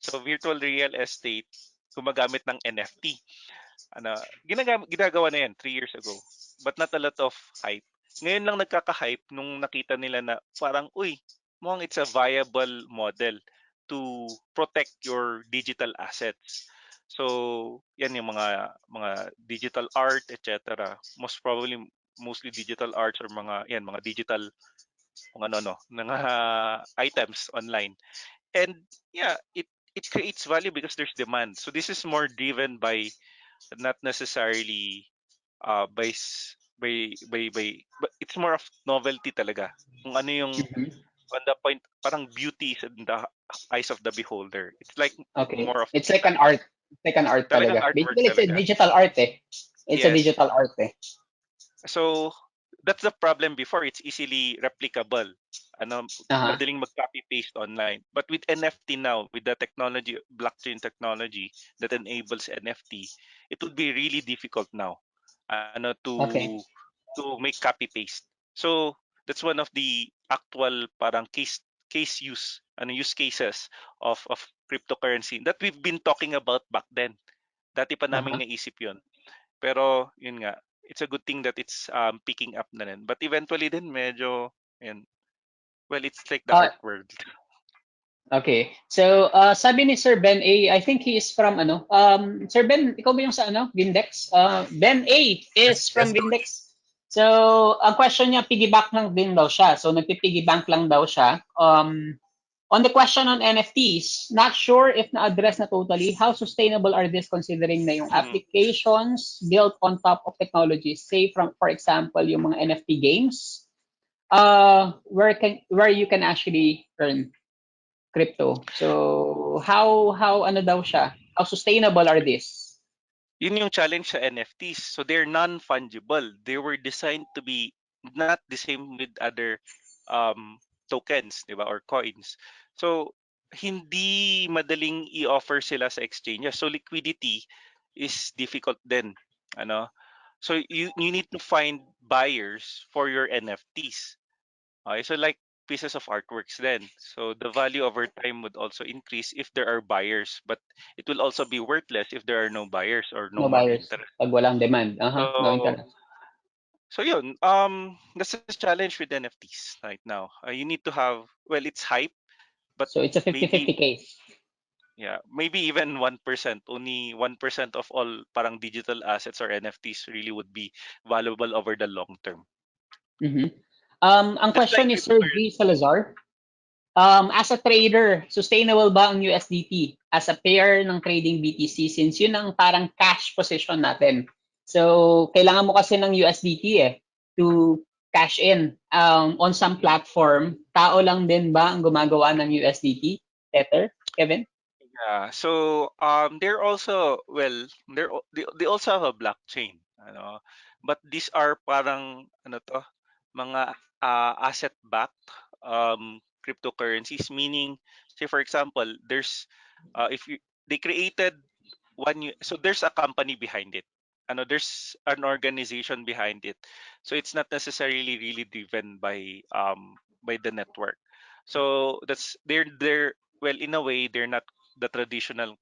So virtual real estate gumagamit ng NFT. Ginagawa na yan 3 years ago, but not a lot of hype. Ngayon lang nagkaka-hype nung nakita nila na parang mukhang it's a viable model to protect your digital assets. So yan yung mga digital art, etc. Mostly digital arts, or mga digital mga items online. And yeah, it creates value because there's demand. So this is more driven by not necessarily by but it's more of novelty talaga. Kung ano yung on the point, parang beauty is in the eyes of the beholder. It's like Okay. more of It's like an art. It's like an art talagang talaga. artwork Basically, it's a talaga. digital art eh. It's a Yes. digital art eh. So that's the problem before. It's easily replicable. Ano, Uh-huh. madaling mag-copy paste online. But with NFT now, with the technology, blockchain technology that enables NFT, it would be really difficult now ano Okay. to make copy paste. So that's one of the actual parang case use cases of cryptocurrency that we've been talking about back then. Dati pa naming Uh-huh. naisip 'yon. Pero yun nga, it's a good thing that it's picking up na rin. But eventually din medyo yun, well, it's like the Uh, art world. okay. So, sabi ni Sir Ben A, I think he is from ano? Sir Ben, ikaw ba yung sa ano? Vindex? Ben A is Yes, from Vindex. So, ang question niya, piggyback lang din daw siya. So, nagpipiggyback lang daw siya. On the question on NFTs, not sure if na-address na totally, how sustainable are these considering na yung Mhm. applications built on top of technologies, say for example, yung mga NFT games, where you can actually earn crypto. So how ano daw siya? How sustainable are these? Yun yung challenge sa NFTs. So they're non-fungible. They were designed to be not the same with other tokens, 'di ba, or coins. So hindi madaling i-offer sila sa exchanges. So liquidity is difficult din, ano. So you need to find buyers for your NFTs. Okay, so like pieces of artworks then. So the value over time would also increase if there are buyers, but it will also be worthless if there are no buyers or no No more buyers interest. pag walang demand. No So interest. so yun, that's the challenge with NFTs right now. You need to have, well, it's hype, but So it's a 50-50 maybe case. yeah, maybe even 1%, only 1% of all parang digital assets or NFTs really would be valuable over the long term. Mhm. Ang Just like question ni Sir cryptocurrency. G. Salazar, as a trader, sustainable ba ang USDT as a pair ng trading BTC since yun ang parang cash position natin? So, kailangan mo kasi ng USDT to cash in on some platform. Tao lang din ba ang gumagawa ng USDT? Tether, Kevin? Yeah. So they're also, well, they also have a blockchain, ano. But these are parang ano to, mga asset backed cryptocurrencies, meaning say for example, there's if you they created so there's a company behind it. Ano, there's an organization behind it. So it's not necessarily really driven by the network. So that's they're well, in a way they're not the traditional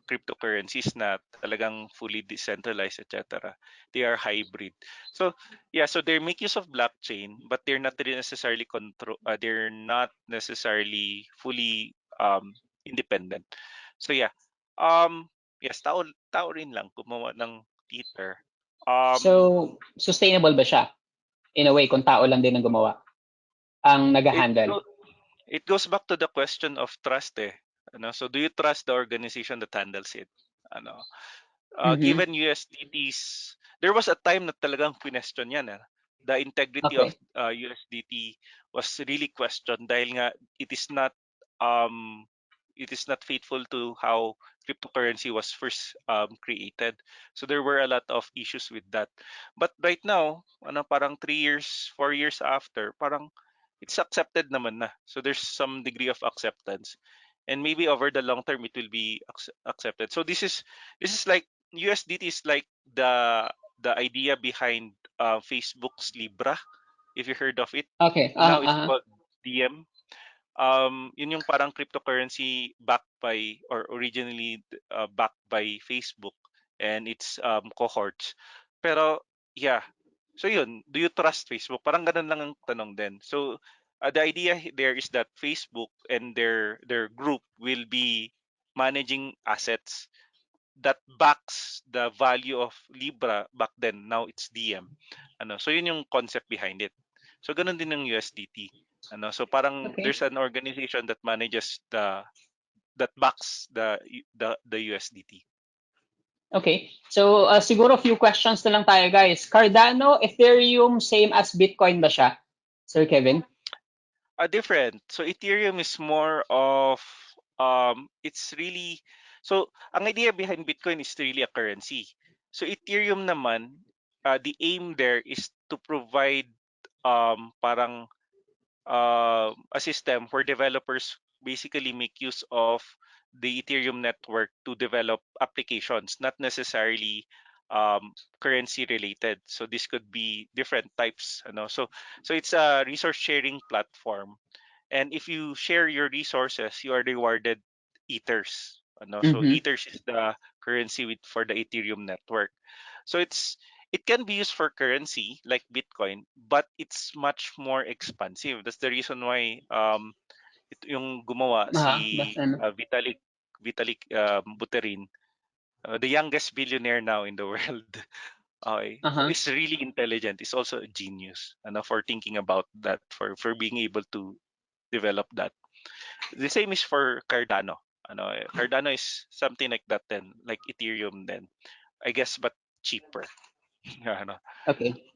cryptocurrencies na talagang fully decentralized, etc. They are hybrid. So yeah, so they make use of blockchain, but they're not really necessarily they're not necessarily fully independent. So yeah, yes, tao rin lang gumawa ng Tether. So, sustainable ba siya? In a way, kung tao lang din ang gumawa, ang it nag-handle. go, it goes back to the question of trust eh. Ano, so do you trust the organization that handles it? Ano, Mhm. given USDT's, there was a time na talagang question yan. The integrity of Okay. USDT was really questioned dahil nga um, it is not faithful to how cryptocurrency was first created. So there were a lot of issues with that. But right now, ano, parang 3 years, 4 years after, parang it's accepted naman na. So there's some degree of acceptance. And maybe over the long term, it will be accepted. So this is like USDT is like the idea behind Facebook's Libra, if you heard of it. Okay. Now it's called DM. Yun yung parang cryptocurrency backed by, or originally backed by Facebook and its cohorts. Pero yeah, so yun, do you trust Facebook? Parang ganun lang ang tanong din. So the idea there is that Facebook and their group will be managing assets that backs the value of Libra back then. Now it's DM. Ano, so yun yung concept behind it. So ganun din ng USDT. Ano, so parang Okay. there's an organization that manages that backs the USDT. Okay. So, siguro few questions na lang tayo, guys. Cardano, Ethereum, same as Bitcoin ba siya? Sir Kevin? Different. So Ethereum is more of it's really, so ang idea behind Bitcoin is really a currency. So Ethereum naman, the aim there is to provide parang a system where developers basically make use of the Ethereum network to develop applications, not necessarily currency related. So this could be different types, you know. So it's a resource sharing platform, and if you share your resources, you are rewarded ethers. Ano? So Mm-hmm. ethers is the currency for the Ethereum network. So it can be used for currency like Bitcoin, but it's much more expansive. That's the reason why yung gumawa Mas si ano? Vitalik Buterin, the youngest billionaire now in the world. Okay, Aha. is really intelligent. Is also a genius, for thinking about that, for being able to develop that. The same is for Cardano. Cardano is something like that then, like Ethereum then, I guess, but cheaper. Ano. Okay.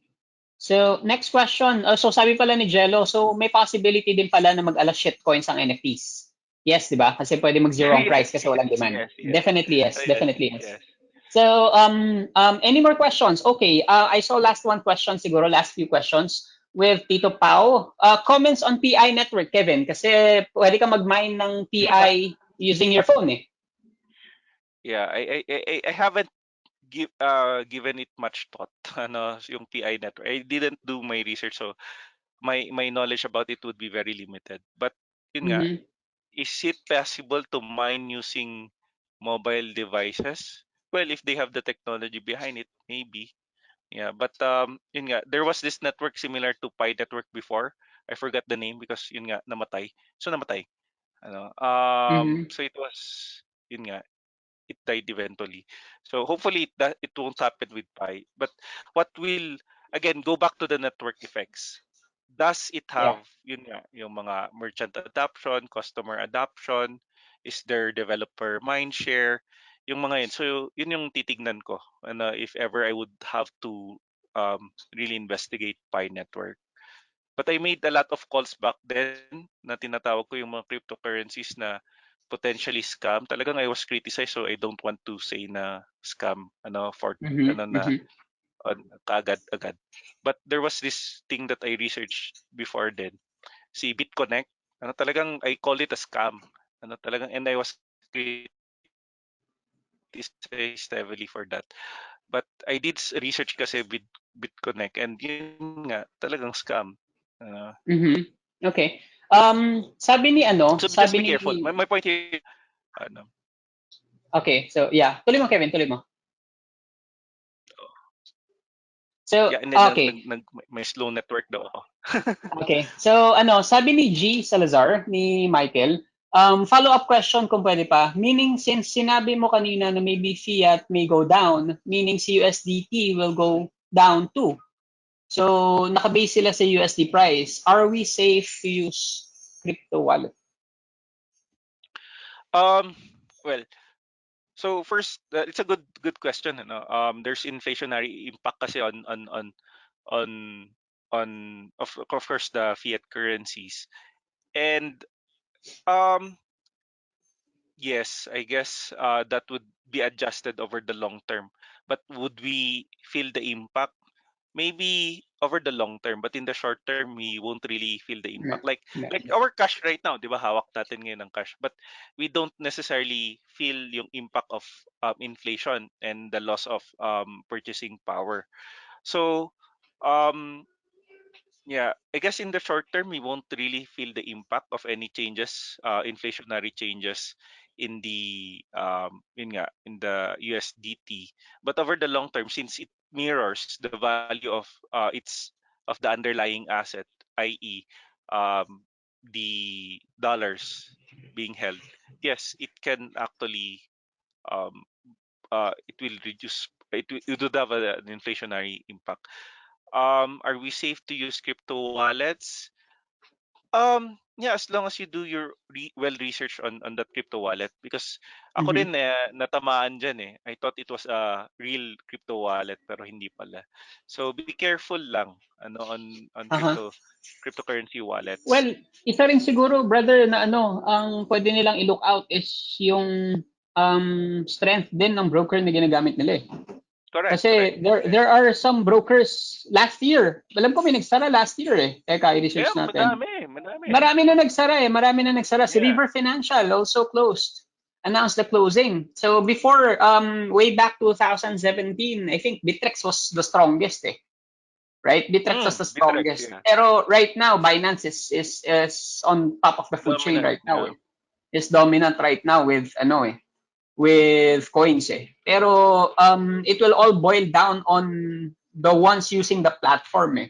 So, next question. So, sabi pala ni Jello, so may possibility din pala na mag-alas shitcoins ang NFTs. Yes, di ba? Kasi pwede mag-zero ang Yes, price kasi yes, walang demand. yes, yes. Definitely yes. Yes, Definitely yes. yes. So, any more questions? Okay, I saw last one question siguro, last few questions with Tito Pao. Comments on PI network, Kevin, kasi pwede ka mag-mine ng PI using your phone eh. Yeah, I haven't given it much thought, yung PI network. I didn't do my research, so my knowledge about it would be very limited. But yun nga, Mhm. is it possible to mine using mobile devices? Well, if they have the technology behind it, maybe. Yeah, but yun nga, there was this network similar to Pi network before. I forgot the name because yun nga namatay. So namatay. Mhm. So it was, yun nga, it died eventually. So hopefully it won't happen with Pi. But what will, again, go back to the network effects. Does it Yeah. have yun nga, yung mga merchant adoption, customer adoption? Is there developer mindshare? Yung mga yun. So yun yung titignan ko. If ever I would have to really investigate Pi network. But I made a lot of calls back then na tinatawag ko yung mga cryptocurrencies na potentially scam. Talagang I was criticized, so I don't want to say na scam for Mhm. na Mhm. kaagad-agad. But there was this thing that I researched before then, si BitConnect. Talagang I call it a scam. Talagang, and I was criticized heavily for that. But I did research kasi with BitConnect, and yun nga, talagang scam. Mhm. Okay. So be Sabi just ni be careful. ano, sabi My ni point here, ano, Okay, so yeah, tuloy mo Kevin, tuloy mo. So, yeah, and then okay. may slow network daw ako. Okay. So, sabi ni G. Salazar, ni Michael, follow-up question kung pwede pa. Meaning, since sinabi mo kanina na maybe fiat may go down, meaning si USDT will go down too. So, nakabase sila sa USD price. Are we safe to use crypto wallet? Um, well, so first, it's a good question. There's inflationary impact kasi on of course the fiat currencies, and um, yes, I guess that would be adjusted over the long term. But would we feel the impact? Maybe over the long term, but in the short term, we won't really feel the Yeah. impact. Like Yeah. like our cash right now, 'di ba? Hawak natin ngayon ng cash, but we don't necessarily feel yung impact of inflation and the loss of purchasing power. So, um, yeah, I guess in the short term, we won't really feel the impact of any changes, inflationary changes in the in the USDT. But over the long term, since it mirrors the value of the underlying asset, i.e., the dollars being held, yes, it can actually um, it will reduce. It would have an inflationary impact. Are we safe to use crypto wallets? Yeah, as long as you do your well research on that crypto wallet, because ako Mhm. rin natamaan diyan eh. I thought it was a real crypto wallet pero hindi pala. So be careful lang on Aha. cryptocurrency wallets. Well, isa rin siguro, brother, na ano, ang pwede nilang i-look out is yung strength din ng broker na ginagamit nila eh. Correct, correct. Kasi there are some brokers last year. Alam ko may nagsara last year eh. Teka, i-research Yeah, natin. madami. Marami na nagsara eh. Marami na nagsara. Si Yeah. River Financial also closed. Announced the closing. So before, way back 2017, I think Bittrex was the strongest eh. Right? Bittrex was the Bitrex, strongest. yeah. Pero right now, Binance is on top of the food chain Dominant, right now yeah. eh. Is dominant right now with ano eh, with coins eh. Pero it will all boil down on the ones using the platform eh.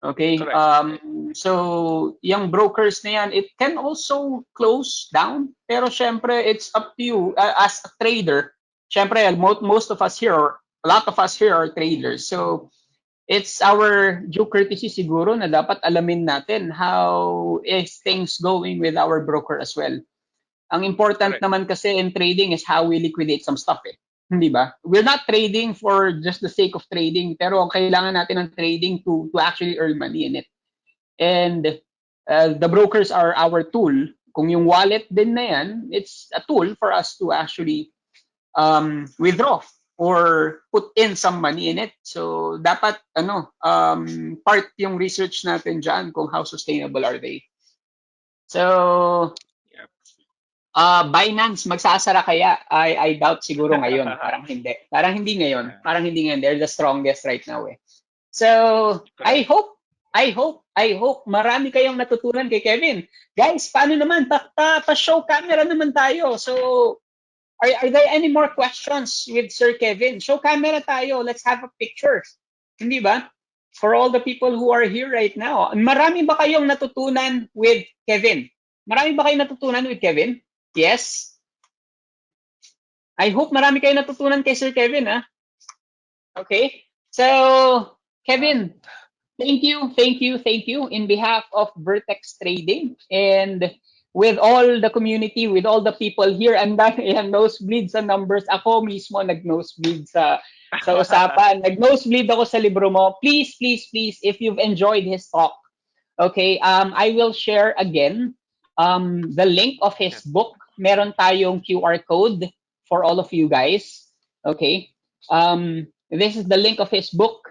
Okay? Correct. So yung brokers na yan, it can also close down. Pero syempre, it's up to you as a trader. Syempre, most of us here, a lot of us here are traders. So it's our due courtesy siguro na dapat alamin natin how is things going with our broker as well. Ang important Correct. naman kasi in trading is how we liquidate some stuff eh. Hindi ba? We're not trading for just the sake of trading, pero kailangan natin ng trading to actually earn money in it. And the brokers are our tool. Kung yung wallet din na yan, it's a tool for us to actually withdraw or put in some money in it. So dapat part yung research natin dyan kung how sustainable are they. So Yep. Binance magsasara kaya? I doubt siguro ngayon. Parang hindi. Parang hindi ngayon. Yeah. Parang hindi ngayon. They're the strongest right now eh. So, Correct. I hope marami kayong natutunan kay Kevin. Guys, paano naman? Pa-show camera naman tayo. So, are there any more questions with Sir Kevin? Show camera tayo. Let's have a picture. Hindi ba? For all the people who are here right now. Marami ba kayong natutunan with Kevin? Marami ba kayong natutunan with Kevin? Yes? I hope marami kayong natutunan kay Sir Kevin, ah. Okay? So, Kevin, thank you in behalf of Vertex Trading and with all the community, with all the people here. And yan, nosebleed sa numbers. Ako mismo nag-nosebleed sa usapan. Nag-nosebleed ako sa libro mo. Please, if you've enjoyed his talk, okay, I will share again the link of his Yeah. book. Meron tayong QR code for all of you guys. Okay. This is the link of his book.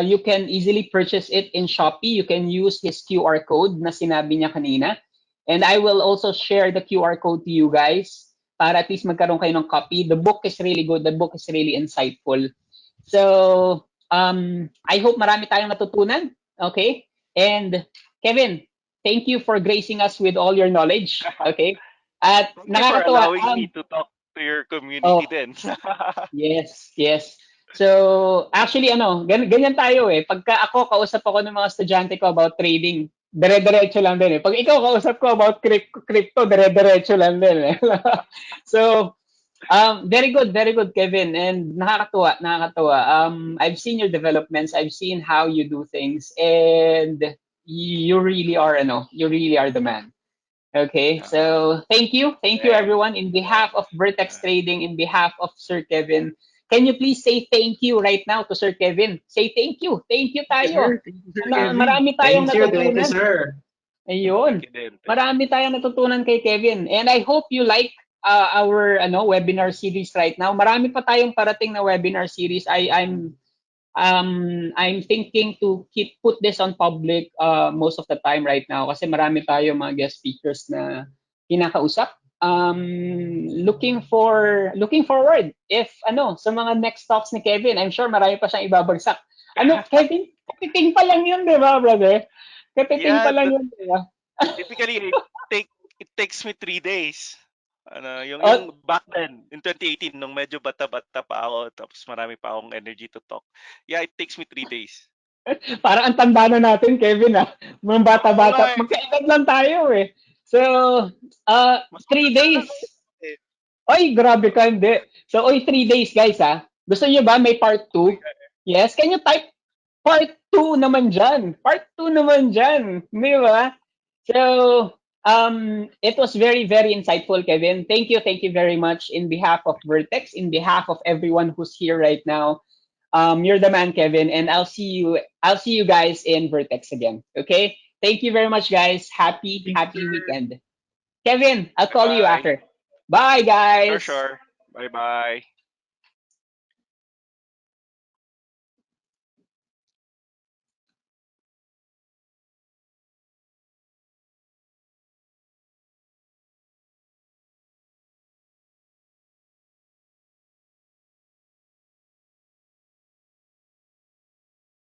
You can easily purchase it in Shopee. You can use his QR code na sinabi niya kanina. And I will also share the QR code to you guys para at least magkaroon kayo ng copy. The book is really good. The book is really insightful. So, I hope marami tayong natutunan. Okay? And Kevin, thank you for gracing us with all your knowledge. Okay? At Thank you for nakakatuwa. allowing me to talk to your Oh, community then. yes. So, actually, ganyan tayo eh. Pagka ako, kausap ako ng mga estudyante ko about trading, dire-diretso lang din eh. Pag ikaw kausap ko about crypto, dire-diretso lang din eh. So, very good, Kevin. And nakakatuwa. I've seen your developments. I've seen how you do things. And you really are, you really are the man. Okay, so thank you Thanks. everyone in behalf of Vertex Trading, in behalf of Sir Kevin. Can you please say thank you right now to Sir Kevin? Say thank you Thank you, tayo. sir. Thank you, Sir Kevin. Marami tayong Thank you, natutunan. sir. Ayun. Thank you din. Marami tayong natutunan kay Kevin. And I hope you like our webinar series right now. Marami pa tayong parating na webinar series. I'm thinking to put this on public most of the time right now kasi marami tayo mga guest speakers na kinakausap. Looking forward if sa mga next talks ni Kevin. I'm sure marami pa siyang ibabagsak. Kevin, katiting pa lang yun, di ba, brother? Katiting pa Yeah, lang yun, di ba? typically it takes me 3 days. Oh, Yung back then in 2018 nung medyo bata-bata pa ako tapos marami pa akong energy to talk. Yeah, it takes me 3 days. parang ang tanda na natin, Kevin, ah. Mga Oo nga bata-bata. eh. Magkaedad lang tayo, eh. So, Mas 3 matanda ka days. ngayon eh. Oy, grabe ka, hindi. So, 3 days, guys, ha? Gusto niyo ba may part 2? Yes? Can you type part 2 naman dyan? Part 2 naman dyan. Di ba? So, It was very, very insightful, Kevin. Thank you very much in behalf of Vertex, in behalf of everyone who's here right now. You're the man, Kevin, and I'll see you guys in Vertex again. Okay? Thank you very much, guys. Happy, Thank happy you. weekend. Kevin, I'll Bye call you bye. after. Bye, Sure, guys. sure. Bye bye.